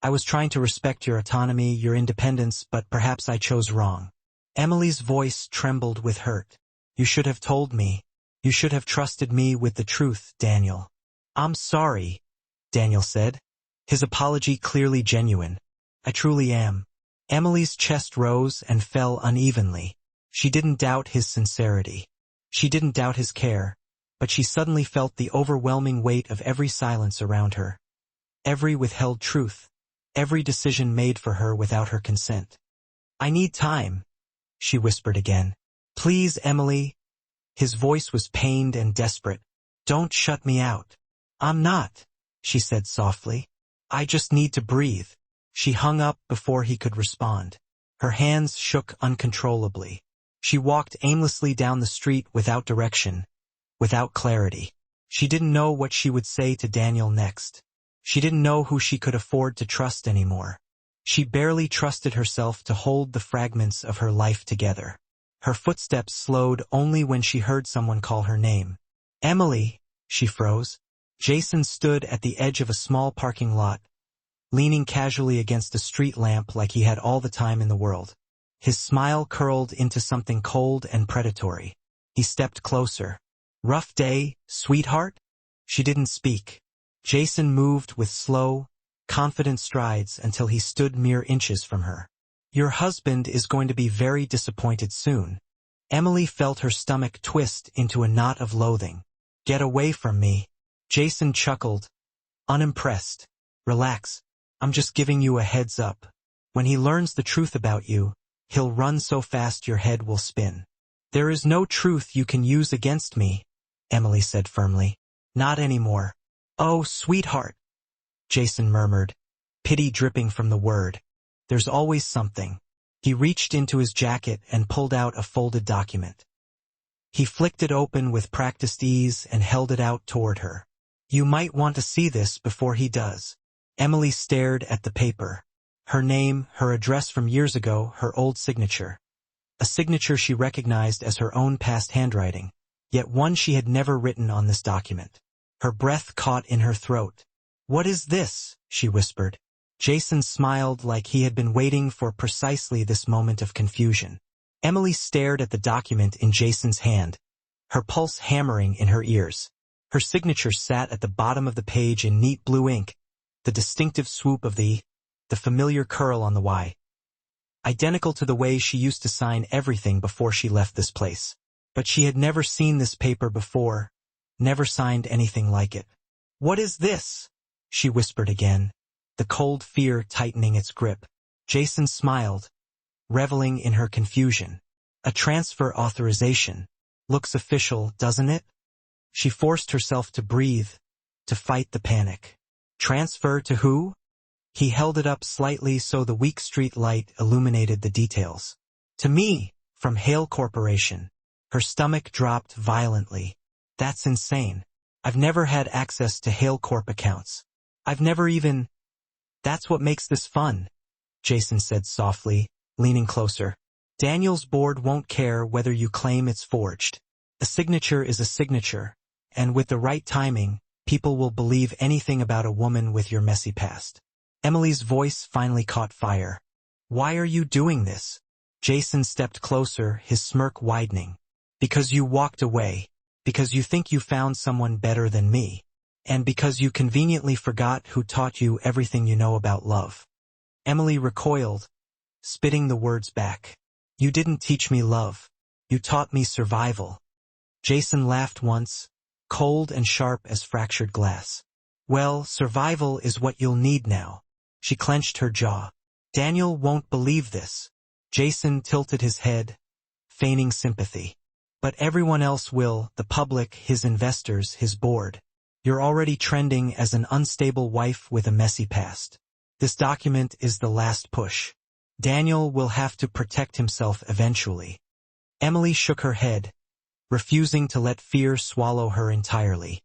I was trying to respect your autonomy, your independence, but perhaps I chose wrong. Emily's voice trembled with hurt. You should have told me. You should have trusted me with the truth, Daniel. I'm sorry, Daniel said, his apology clearly genuine. I truly am. Emily's chest rose and fell unevenly. She didn't doubt his sincerity. She didn't doubt his care, but she suddenly felt the overwhelming weight of every silence around her. Every withheld truth. Every decision made for her without her consent. I need time, she whispered again. Please, Emily. His voice was pained and desperate. Don't shut me out. I'm not, she said softly. I just need to breathe. She hung up before he could respond. Her hands shook uncontrollably. She walked aimlessly down the street without direction, without clarity. She didn't know what she would say to Daniel next. She didn't know who she could afford to trust anymore. She barely trusted herself to hold the fragments of her life together. Her footsteps slowed only when she heard someone call her name. Emily, she froze. Jason stood at the edge of a small parking lot, leaning casually against a street lamp like he had all the time in the world. His smile curled into something cold and predatory. He stepped closer. Rough day, sweetheart? She didn't speak. Jason moved with slow, confident strides until he stood mere inches from her. Your husband is going to be very disappointed soon. Emily felt her stomach twist into a knot of loathing. Get away from me. Jason chuckled, unimpressed. Relax. I'm just giving you a heads up. When he learns the truth about you, he'll run so fast your head will spin. There is no truth you can use against me, Emily said firmly. Not anymore. Oh, sweetheart, Jason murmured, pity dripping from the word. There's always something. He reached into his jacket and pulled out a folded document. He flicked it open with practiced ease and held it out toward her. You might want to see this before he does. Emily stared at the paper. Her name, her address from years ago, her old signature. A signature she recognized as her own past handwriting, yet one she had never written on this document. Her breath caught in her throat. What is this? She whispered. Jason smiled like he had been waiting for precisely this moment of confusion. Emily stared at the document in Jason's hand, her pulse hammering in her ears. Her signature sat at the bottom of the page in neat blue ink, the distinctive swoop of the familiar curl on the Y. Identical to the way she used to sign everything before she left this place. But she had never seen this paper before, never signed anything like it. What is this? She whispered again, the cold fear tightening its grip. Jason smiled, reveling in her confusion. A transfer authorization. Looks official, doesn't it? She forced herself to breathe, to fight the panic. Transfer to who? He held it up slightly so the weak street light illuminated the details. To me, from Hale Corporation. Her stomach dropped violently. That's insane. I've never had access to Hale Corp accounts. I've never even... That's what makes this fun, Jason said softly, leaning closer. Daniel's board won't care whether you claim it's forged. A signature is a signature, and with the right timing, people will believe anything about a woman with your messy past. Emily's voice finally caught fire. Why are you doing this? Jason stepped closer, his smirk widening. Because you walked away. Because you think you found someone better than me. And because you conveniently forgot who taught you everything you know about love. Emily recoiled, spitting the words back. You didn't teach me love. You taught me survival. Jason laughed once, cold and sharp as fractured glass. Well, survival is what you'll need now. She clenched her jaw. Daniel won't believe this. Jason tilted his head, feigning sympathy. But everyone else will, the public, his investors, his board. You're already trending as an unstable wife with a messy past. This document is the last push. Daniel will have to protect himself eventually. Emily shook her head, refusing to let fear swallow her entirely.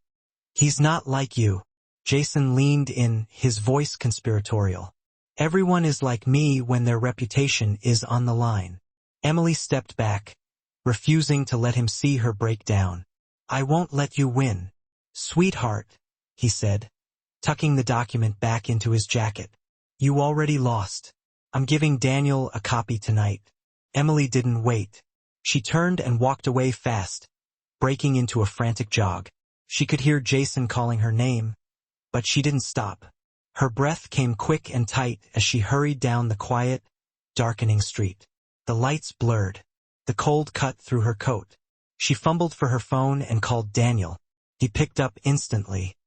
He's not like you, Jason leaned in, his voice conspiratorial. Everyone is like me when their reputation is on the line. Emily stepped back, refusing to let him see her break down. I won't let you win. Sweetheart, he said, tucking the document back into his jacket. You already lost. I'm giving Daniel a copy tonight. Emily didn't wait. She turned and walked away fast, breaking into a frantic jog. She could hear Jason calling her name, but she didn't stop. Her breath came quick and tight as she hurried down the quiet, darkening street. The lights blurred. The cold cut through her coat. She fumbled for her phone and called Daniel. He picked up instantly.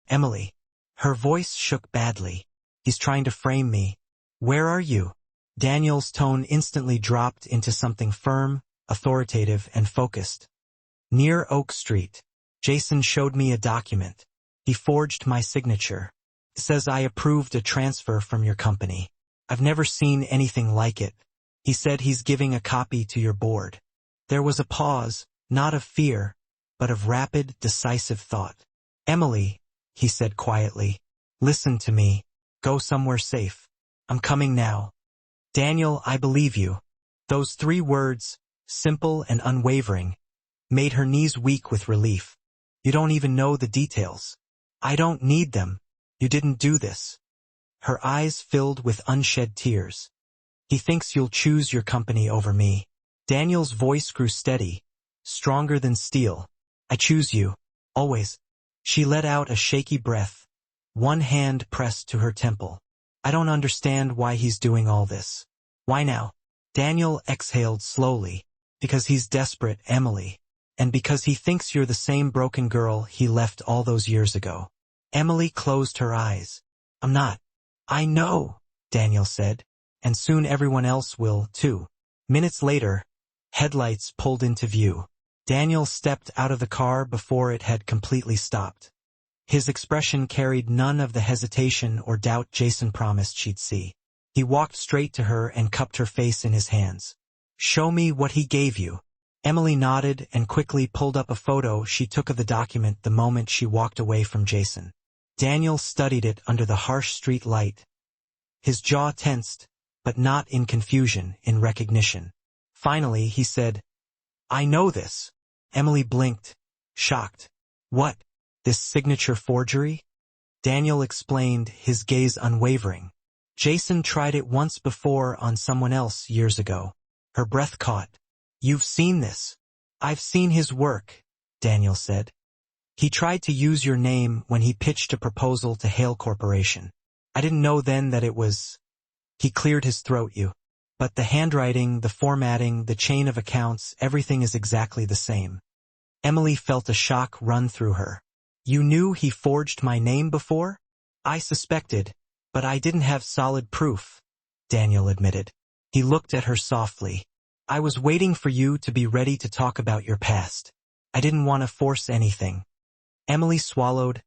Emily. Her voice shook badly. He's trying to frame me. Where are you? Daniel's tone instantly dropped into something firm, authoritative, and focused. Near Oak Street. Jason showed me a document. He forged my signature. It says I approved a transfer from your company. I've never seen anything like it. He said he's giving a copy to your board. There was a pause, not of fear, but of rapid, decisive thought. Emily, he said quietly, listen to me. Go somewhere safe. I'm coming now. Daniel, I believe you. Those 3 words, simple and unwavering, made her knees weak with relief. You don't even know the details. I don't need them. You didn't do this. Her eyes filled with unshed tears. He thinks you'll choose your company over me. Daniel's voice grew steady, stronger than steel. I choose you. Always. She let out a shaky breath, one hand pressed to her temple. I don't understand why he's doing all this. Why now? Daniel exhaled slowly. Because he's desperate, Emily. And because he thinks you're the same broken girl he left all those years ago. Emily closed her eyes. I'm not. I know, Daniel said. And soon everyone else will, too. Minutes later, headlights pulled into view. Daniel stepped out of the car before it had completely stopped. His expression carried none of the hesitation or doubt Jason promised she'd see. He walked straight to her and cupped her face in his hands. Show me what he gave you. Emily nodded and quickly pulled up a photo she took of the document the moment she walked away from Jason. Daniel studied it under the harsh street light. His jaw tensed, but not in confusion, in recognition. Finally, he said, I know this. Emily blinked, shocked. What? This signature forgery? Daniel explained, his gaze unwavering. Jason tried it once before on someone else years ago. Her breath caught. You've seen this. I've seen his work, Daniel said. He tried to use your name when he pitched a proposal to Hale Corporation. I didn't know then that it was... He cleared his throat. But the handwriting, the formatting, the chain of accounts, everything is exactly the same. Emily felt a shock run through her. You knew he forged my name before? I suspected, but I didn't have solid proof, Daniel admitted. He looked at her softly. I was waiting for you to be ready to talk about your past. I didn't want to force anything. Emily swallowed,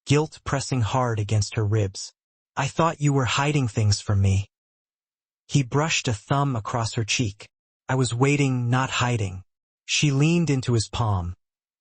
guilt pressing hard against her ribs. I thought you were hiding things from me. He brushed a thumb across her cheek. I was waiting, not hiding. She leaned into his palm,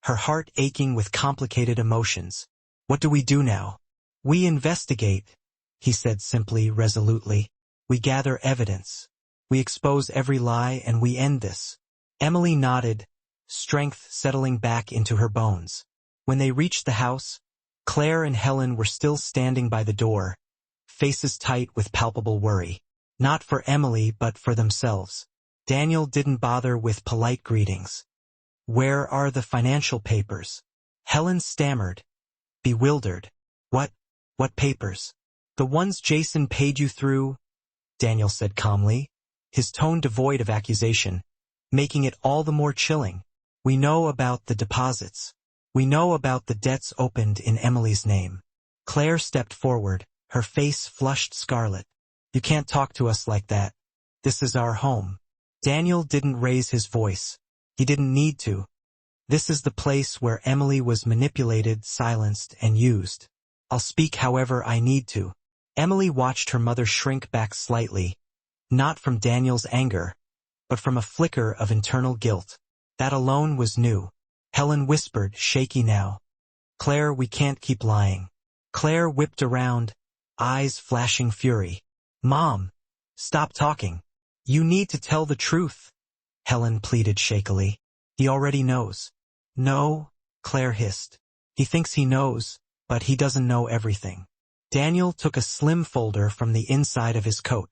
her heart aching with complicated emotions. What do we do now? We investigate, he said simply, resolutely. We gather evidence. We expose every lie and we end this. Emily nodded, strength settling back into her bones. When they reached the house, Claire and Helen were still standing by the door, faces tight with palpable worry. Not for Emily, but for themselves. Daniel didn't bother with polite greetings. Where are the financial papers? Helen stammered, bewildered. What papers? The ones Jason paid you through, Daniel said calmly, his tone devoid of accusation, making it all the more chilling. We know about the deposits. We know about the debts opened in Emily's name. Claire stepped forward, her face flushed scarlet. You can't talk to us like that. This is our home. Daniel didn't raise his voice. He didn't need to. This is the place where Emily was manipulated, silenced, and used. I'll speak however I need to. Emily watched her mother shrink back slightly, not from Daniel's anger, but from a flicker of internal guilt. That alone was new. Helen whispered, shaky now. Claire, we can't keep lying. Claire whipped around, eyes flashing fury. Mom, stop talking. You need to tell the truth, Helen pleaded shakily. He already knows. No, Claire hissed. He thinks he knows, but he doesn't know everything. Daniel took a slim folder from the inside of his coat.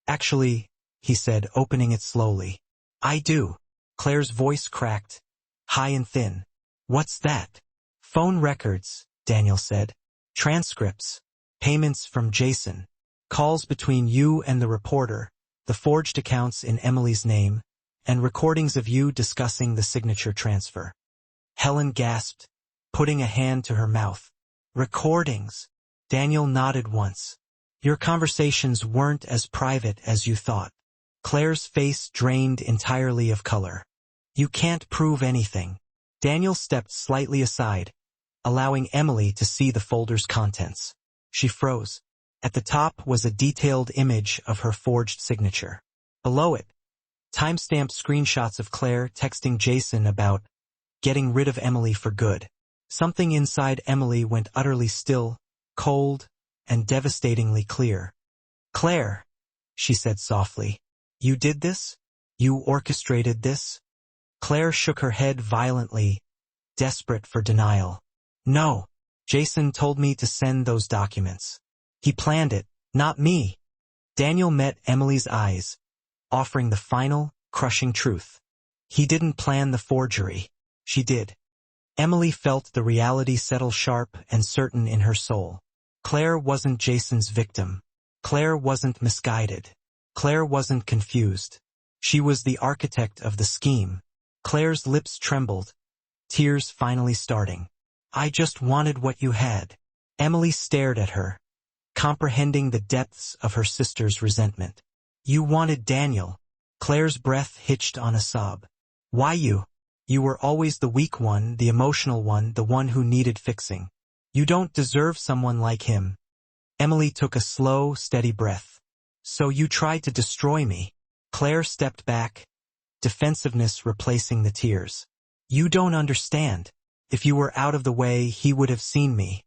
Actually, he said, opening it slowly. I do. Claire's voice cracked, high and thin. What's that? Phone records, Daniel said. Transcripts. Payments from Jason. Calls between you and the reporter. The forged accounts in Emily's name. And recordings of you discussing the signature transfer. Helen gasped, putting a hand to her mouth. Recordings. Daniel nodded once. Your conversations weren't as private as you thought. Claire's face drained entirely of color. You can't prove anything. Daniel stepped slightly aside, allowing Emily to see the folder's contents. She froze. At the top was a detailed image of her forged signature. Below it, timestamped screenshots of Claire texting Jason about getting rid of Emily for good. Something inside Emily went utterly still, cold, and devastatingly clear. Claire, she said softly, you did this? You orchestrated this? Claire shook her head violently, desperate for denial. No, Jason told me to send those documents. He planned it, not me. Daniel met Emily's eyes, offering the final, crushing truth. He didn't plan the forgery. She did. Emily felt the reality settle sharp and certain in her soul. Claire wasn't Jason's victim. Claire wasn't misguided. Claire wasn't confused. She was the architect of the scheme. Claire's lips trembled, tears finally starting. I just wanted what you had. Emily stared at her, comprehending the depths of her sister's resentment. You wanted Daniel. Claire's breath hitched on a sob. Why you? You were always the weak one, the emotional one, the one who needed fixing. You don't deserve someone like him. Emily took a slow, steady breath. So you tried to destroy me. Claire stepped back, defensiveness replacing the tears. You don't understand. If you were out of the way, he would have seen me.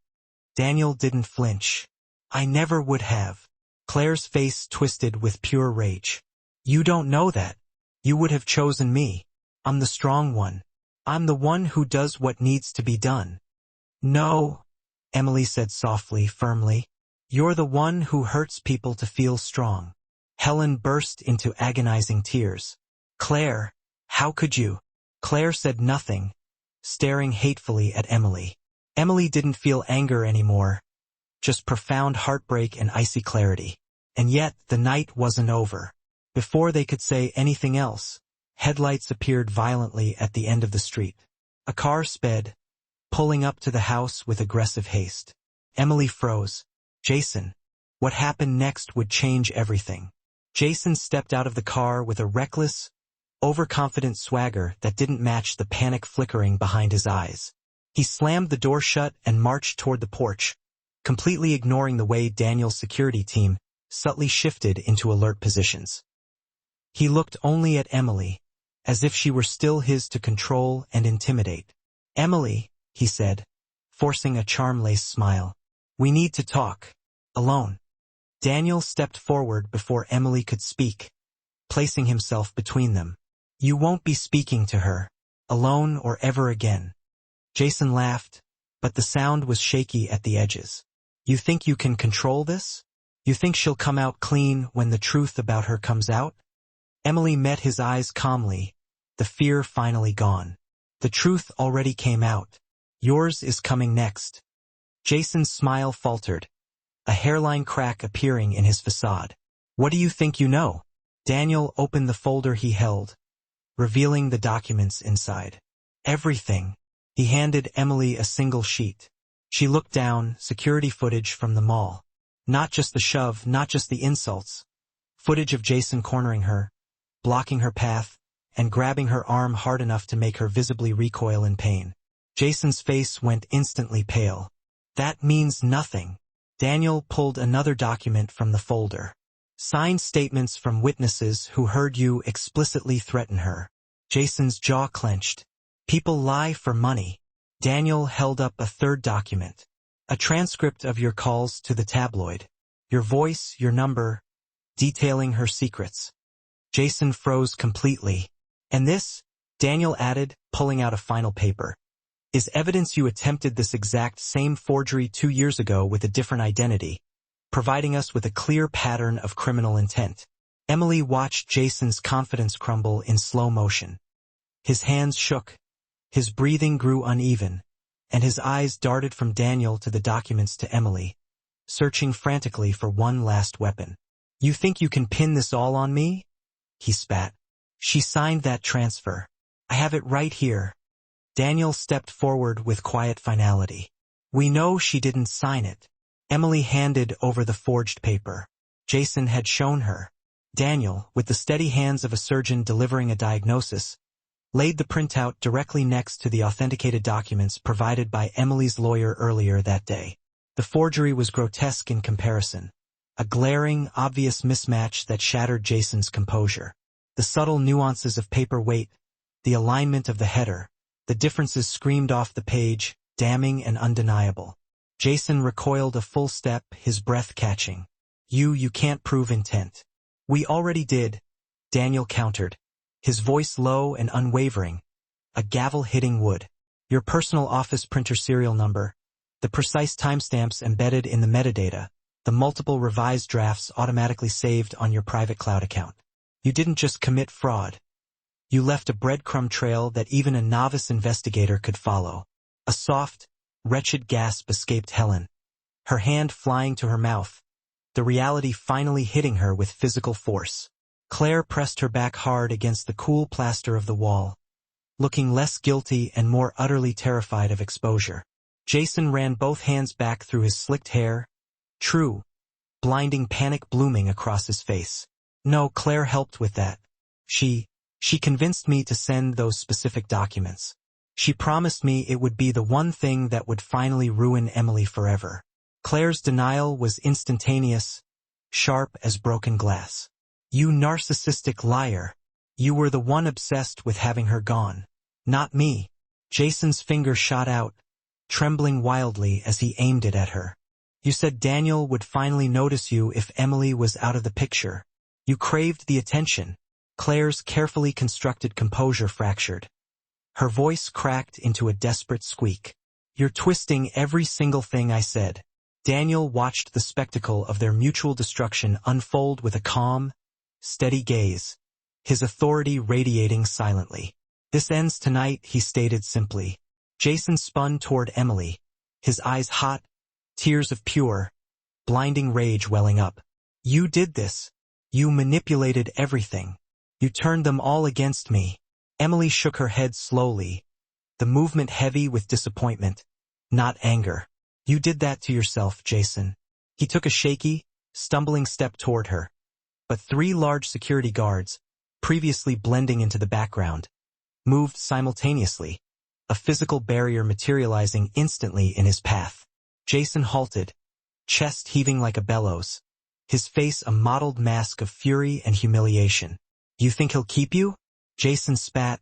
Daniel didn't flinch. I never would have. Claire's face twisted with pure rage. You don't know that. You would have chosen me. I'm the strong one. I'm the one who does what needs to be done. No, Emily said softly, firmly. You're the one who hurts people to feel strong. Helen burst into agonizing tears. Claire, how could you? Claire said nothing, staring hatefully at Emily. Emily didn't feel anger anymore, just profound heartbreak and icy clarity. And yet, the night wasn't over. Before they could say anything else, headlights appeared violently at the end of the street. A car sped, pulling up to the house with aggressive haste. Emily froze. Jason. What happened next would change everything. Jason stepped out of the car with a reckless, overconfident swagger that didn't match the panic flickering behind his eyes. He slammed the door shut and marched toward the porch, completely ignoring the way Daniel's security team subtly shifted into alert positions. He looked only at Emily, as if she were still his to control and intimidate. Emily, he said, forcing a charm-laced smile. We need to talk. Alone. Daniel stepped forward before Emily could speak, placing himself between them. You won't be speaking to her, alone or ever again. Jason laughed, but the sound was shaky at the edges. You think you can control this? You think she'll come out clean when the truth about her comes out? Emily met his eyes calmly, the fear finally gone. The truth already came out. Yours is coming next. Jason's smile faltered, a hairline crack appearing in his facade. What do you think you know? Daniel opened the folder he held, revealing the documents inside. Everything. He handed Emily a single sheet. She looked down, security footage from the mall. Not just the shove, not just the insults. Footage of Jason cornering her, blocking her path, and grabbing her arm hard enough to make her visibly recoil in pain. Jason's face went instantly pale. That means nothing. Daniel pulled another document from the folder. Signed statements from witnesses who heard you explicitly threaten her. Jason's jaw clenched. People lie for money. Daniel held up a third document. A transcript of your calls to the tabloid. Your voice, your number, detailing her secrets. Jason froze completely. And this, Daniel added, pulling out a final paper, is evidence you attempted this exact same forgery 2 years ago with a different identity, providing us with a clear pattern of criminal intent. Emily watched Jason's confidence crumble in slow motion. His hands shook, his breathing grew uneven, and his eyes darted from Daniel to the documents to Emily, searching frantically for one last weapon. You think you can pin this all on me? He spat. She signed that transfer. I have it right here. Daniel stepped forward with quiet finality. We know she didn't sign it. Emily handed over the forged paper. Jason had shown her. Daniel, with the steady hands of a surgeon delivering a diagnosis, laid the printout directly next to the authenticated documents provided by Emily's lawyer earlier that day. The forgery was grotesque in comparison, a glaring, obvious mismatch that shattered Jason's composure. The subtle nuances of paper weight, the alignment of the header, the differences screamed off the page, damning and undeniable. Jason recoiled a full step, his breath catching. You can't prove intent. We already did, Daniel countered, his voice low and unwavering, a gavel hitting wood. Your personal office printer serial number, the precise timestamps embedded in the metadata, the multiple revised drafts automatically saved on your private cloud account. You didn't just commit fraud. You left a breadcrumb trail that even a novice investigator could follow. A soft, wretched gasp escaped Helen, her hand flying to her mouth, the reality finally hitting her with physical force. Claire pressed her back hard against the cool plaster of the wall, looking less guilty and more utterly terrified of exposure. Jason ran both hands back through his slicked hair, true, blinding panic blooming across his face. No, Claire helped with that. She convinced me to send those specific documents. She promised me it would be the one thing that would finally ruin Emily forever. Claire's denial was instantaneous, sharp as broken glass. You narcissistic liar. You were the one obsessed with having her gone. Not me. Jason's finger shot out, trembling wildly as he aimed it at her. You said Daniel would finally notice you if Emily was out of the picture. You craved the attention. Claire's carefully constructed composure fractured. Her voice cracked into a desperate squeak. You're twisting every single thing I said. Daniel watched the spectacle of their mutual destruction unfold with a calm, steady gaze, his authority radiating silently. This ends tonight, he stated simply. Jason spun toward Emily, his eyes hot, tears of pure, blinding rage welling up. You did this. You manipulated everything. You turned them all against me. Emily shook her head slowly, the movement heavy with disappointment, not anger. You did that to yourself, Jason. He took a shaky, stumbling step toward her. But 3 large security guards, previously blending into the background, moved simultaneously, a physical barrier materializing instantly in his path. Jason halted, chest heaving like a bellows, his face a mottled mask of fury and humiliation. You think he'll keep you? Jason spat,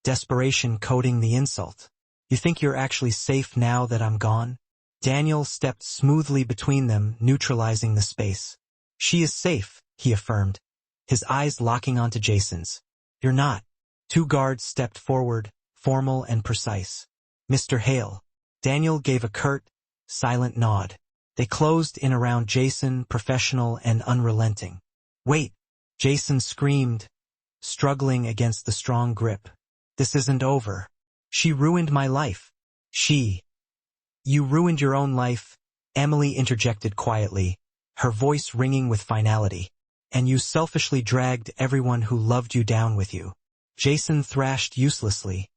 desperation coating the insult. You think you're actually safe now that I'm gone? Daniel stepped smoothly between them, neutralizing the space. She is safe, he affirmed, his eyes locking onto Jason's. You're not. 2 guards stepped forward, formal and precise. Mr. Hale. Daniel gave a curt, silent nod. They closed in around Jason, professional and unrelenting. Wait, Jason screamed, struggling against the strong grip. This isn't over. She ruined my life. You ruined your own life, Emily interjected quietly, her voice ringing with finality. And you selfishly dragged everyone who loved you down with you. Jason thrashed uselessly,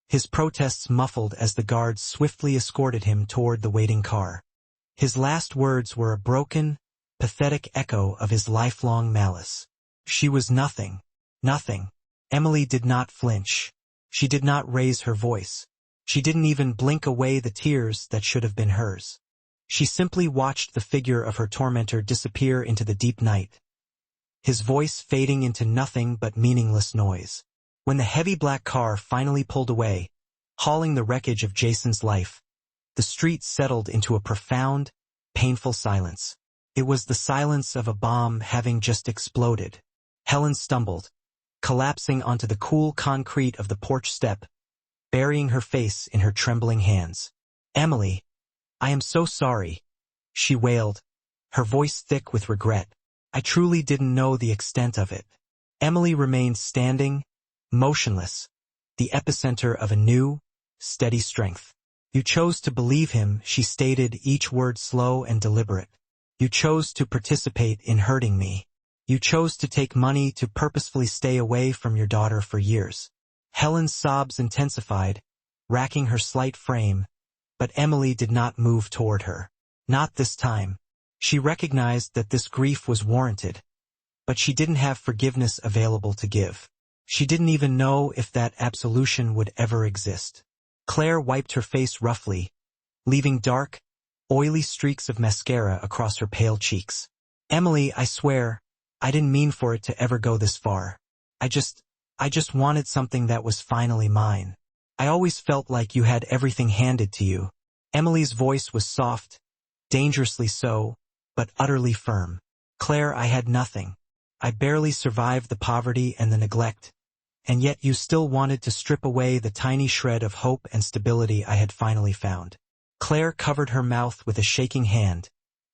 his protests muffled as the guards swiftly escorted him toward the waiting car. His last words were a broken, pathetic echo of his lifelong malice. She was nothing. Nothing. Emily did not flinch. She did not raise her voice. She didn't even blink away the tears that should have been hers. She simply watched the figure of her tormentor disappear into the deep night, his voice fading into nothing but meaningless noise. When the heavy black car finally pulled away, hauling the wreckage of Jason's life, The street settled into a profound, painful silence. It was the silence of a bomb having just exploded. Helen stumbled, collapsing onto the cool concrete of the porch step, burying her face in her trembling hands. "Emily, I am so sorry," she wailed, her voice thick with regret. "I truly didn't know the extent of it." Emily remained standing, motionless, the epicenter of a new, steady strength. "You chose to believe him," she stated, each word slow and deliberate. "You chose to participate in hurting me. You chose to take money to purposefully stay away from your daughter for years." Helen's sobs intensified, racking her slight frame, but Emily did not move toward her. Not this time. She recognized that this grief was warranted, but she didn't have forgiveness available to give. She didn't even know if that absolution would ever exist. Claire wiped her face roughly, leaving dark, oily streaks of mascara across her pale cheeks. "Emily, I swear, I didn't mean for it to ever go this far. I just wanted something that was finally mine. I always felt like you had everything handed to you." Emily's voice was soft, dangerously so, but utterly firm. "Claire, I had nothing. I barely survived the poverty and the neglect, and yet you still wanted to strip away the tiny shred of hope and stability I had finally found." Claire covered her mouth with a shaking hand,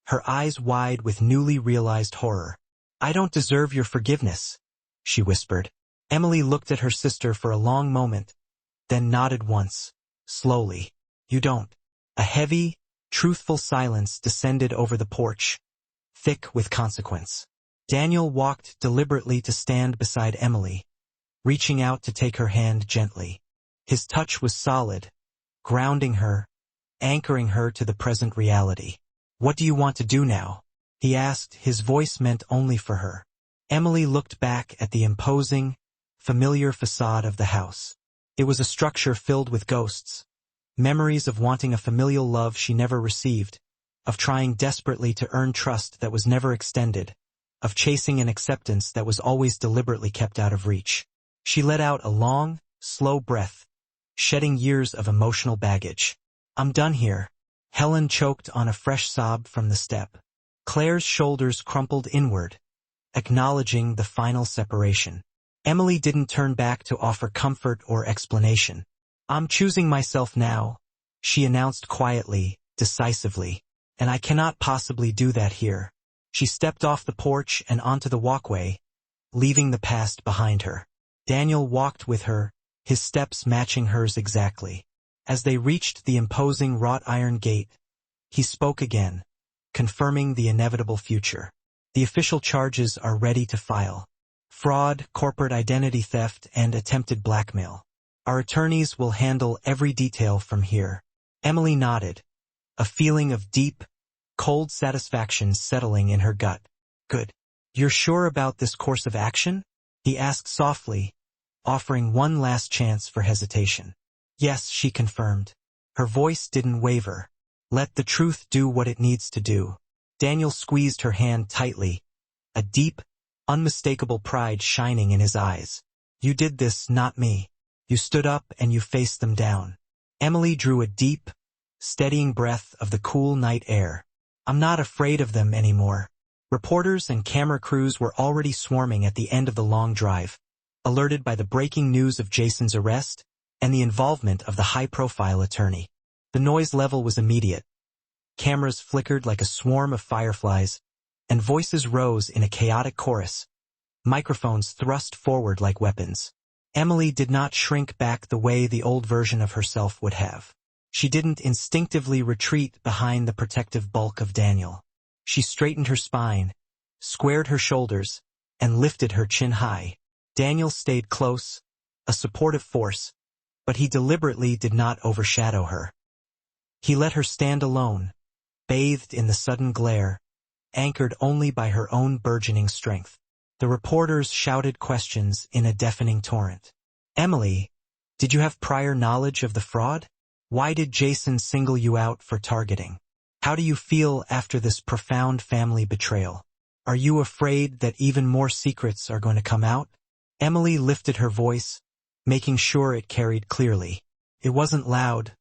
her eyes wide with newly realized horror. "I don't deserve your forgiveness," she whispered. Emily looked at her sister for a long moment, then nodded once, slowly. "You don't." A heavy, truthful silence descended over the porch, thick with consequence. Daniel walked deliberately to stand beside Emily, reaching out to take her hand gently. His touch was solid, grounding her, anchoring her to the present reality. "What do you want to do now?" he asked, his voice meant only for her. Emily looked back at the imposing, familiar facade of the house. It was a structure filled with ghosts, memories of wanting a familial love she never received, of trying desperately to earn trust that was never extended, of chasing an acceptance that was always deliberately kept out of reach. She let out a long, slow breath, shedding years of emotional baggage. "I'm done here." Helen choked on a fresh sob from the step. Claire's shoulders crumpled inward, acknowledging the final separation. Emily didn't turn back to offer comfort or explanation. "I'm choosing myself now," she announced quietly, decisively, "and I cannot possibly do that here." She stepped off the porch and onto the walkway, leaving the past behind her. Daniel walked with her, his steps matching hers exactly. As they reached the imposing wrought iron gate, he spoke again, confirming the inevitable future. "The official charges are ready to file. Fraud, corporate identity theft, and attempted blackmail. Our attorneys will handle every detail from here." Emily nodded, a feeling of deep, cold satisfaction settling in her gut. "Good. You're sure about this course of action?" he asked softly, offering one last chance for hesitation. "Yes," she confirmed. Her voice didn't waver. "Let the truth do what it needs to do." Daniel squeezed her hand tightly, a deep, unmistakable pride shining in his eyes. "You did this, not me. You stood up and you faced them down." Emily drew a deep, steadying breath of the cool night air. "I'm not afraid of them anymore." Reporters and camera crews were already swarming at the end of the long drive, alerted by the breaking news of Jason's arrest and the involvement of the high-profile attorney. The noise level was immediate. Cameras flickered like a swarm of fireflies, and voices rose in a chaotic chorus, microphones thrust forward like weapons. Emily did not shrink back the way the old version of herself would have. She didn't instinctively retreat behind the protective bulk of Daniel. She straightened her spine, squared her shoulders, and lifted her chin high. Daniel stayed close, a supportive force, but he deliberately did not overshadow her. He let her stand alone, bathed in the sudden glare, anchored only by her own burgeoning strength. The reporters shouted questions in a deafening torrent. "Emily, did you have prior knowledge of the fraud? Why did Jason single you out for targeting? How do you feel after this profound family betrayal? Are you afraid that even more secrets are going to come out?" Emily lifted her voice, making sure it carried clearly. It wasn't loud,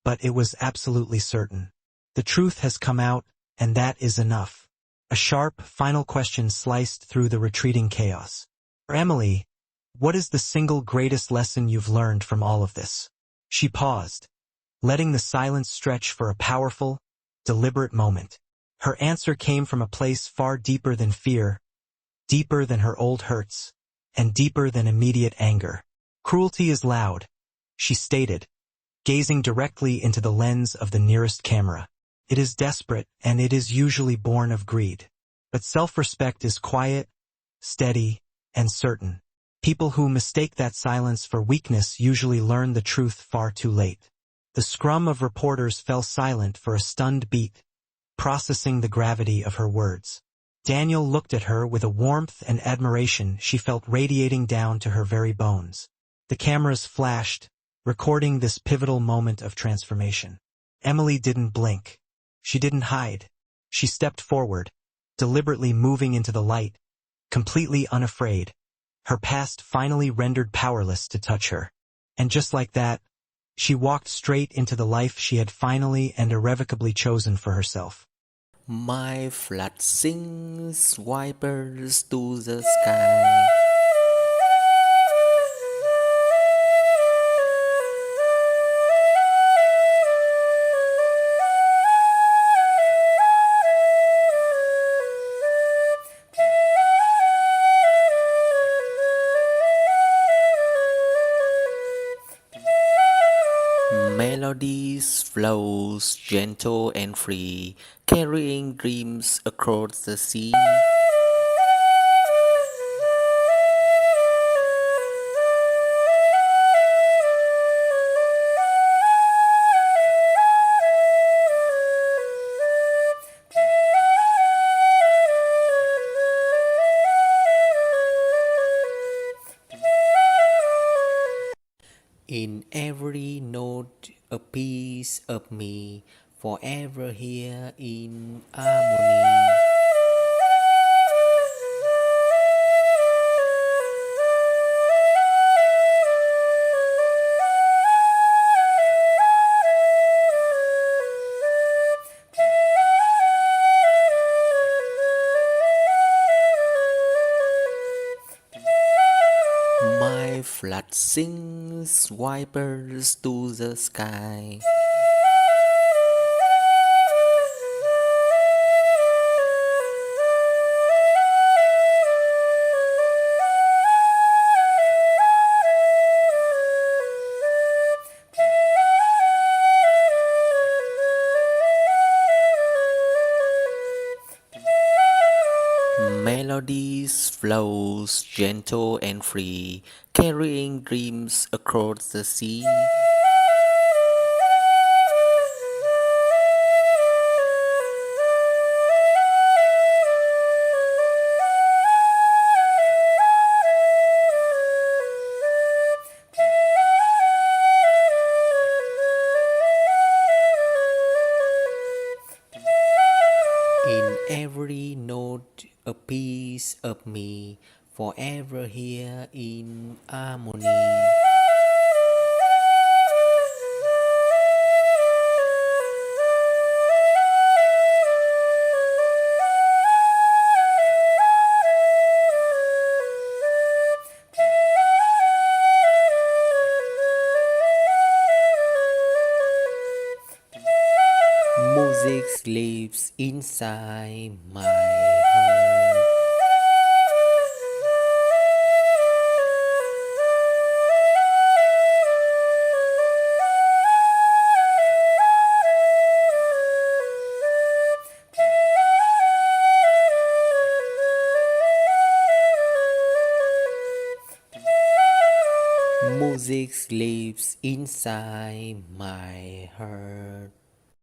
but it was absolutely certain. The truth has come out, and that is enough. A sharp, final question sliced through the retreating chaos. For Emily, what is the single greatest lesson you've learned from all of this? She paused, letting the silence stretch for a powerful, deliberate moment. Her answer came from a place far deeper than fear, deeper than her old hurts, and deeper than immediate anger. Cruelty is loud, she stated, gazing directly into the lens of the nearest camera. It is desperate, and it is usually born of greed. But self-respect is quiet, steady, and certain. People who mistake that silence for weakness usually learn the truth far too late. The scrum of reporters fell silent for a stunned beat, processing the gravity of her words. Daniel looked at her with a warmth and admiration she felt radiating down to her very bones. The cameras flashed, recording this pivotal moment of transformation. Emily didn't blink. She didn't hide. She stepped forward, deliberately moving into the light, completely unafraid. Her past finally rendered powerless to touch her. And just like that, she walked straight into the life she had finally and irrevocably chosen for herself. My flat sings vipers to the sky. Melodies flows gentle and free, carrying dreams across the sea. In every note a piece of me, forever here in harmony. My flood sings vipers to the sky. Melodies flows gentle and free, carrying dreams across the sea. In every note a piece of me, forever here in harmony. Music lives inside my heart. Music lives inside my heart.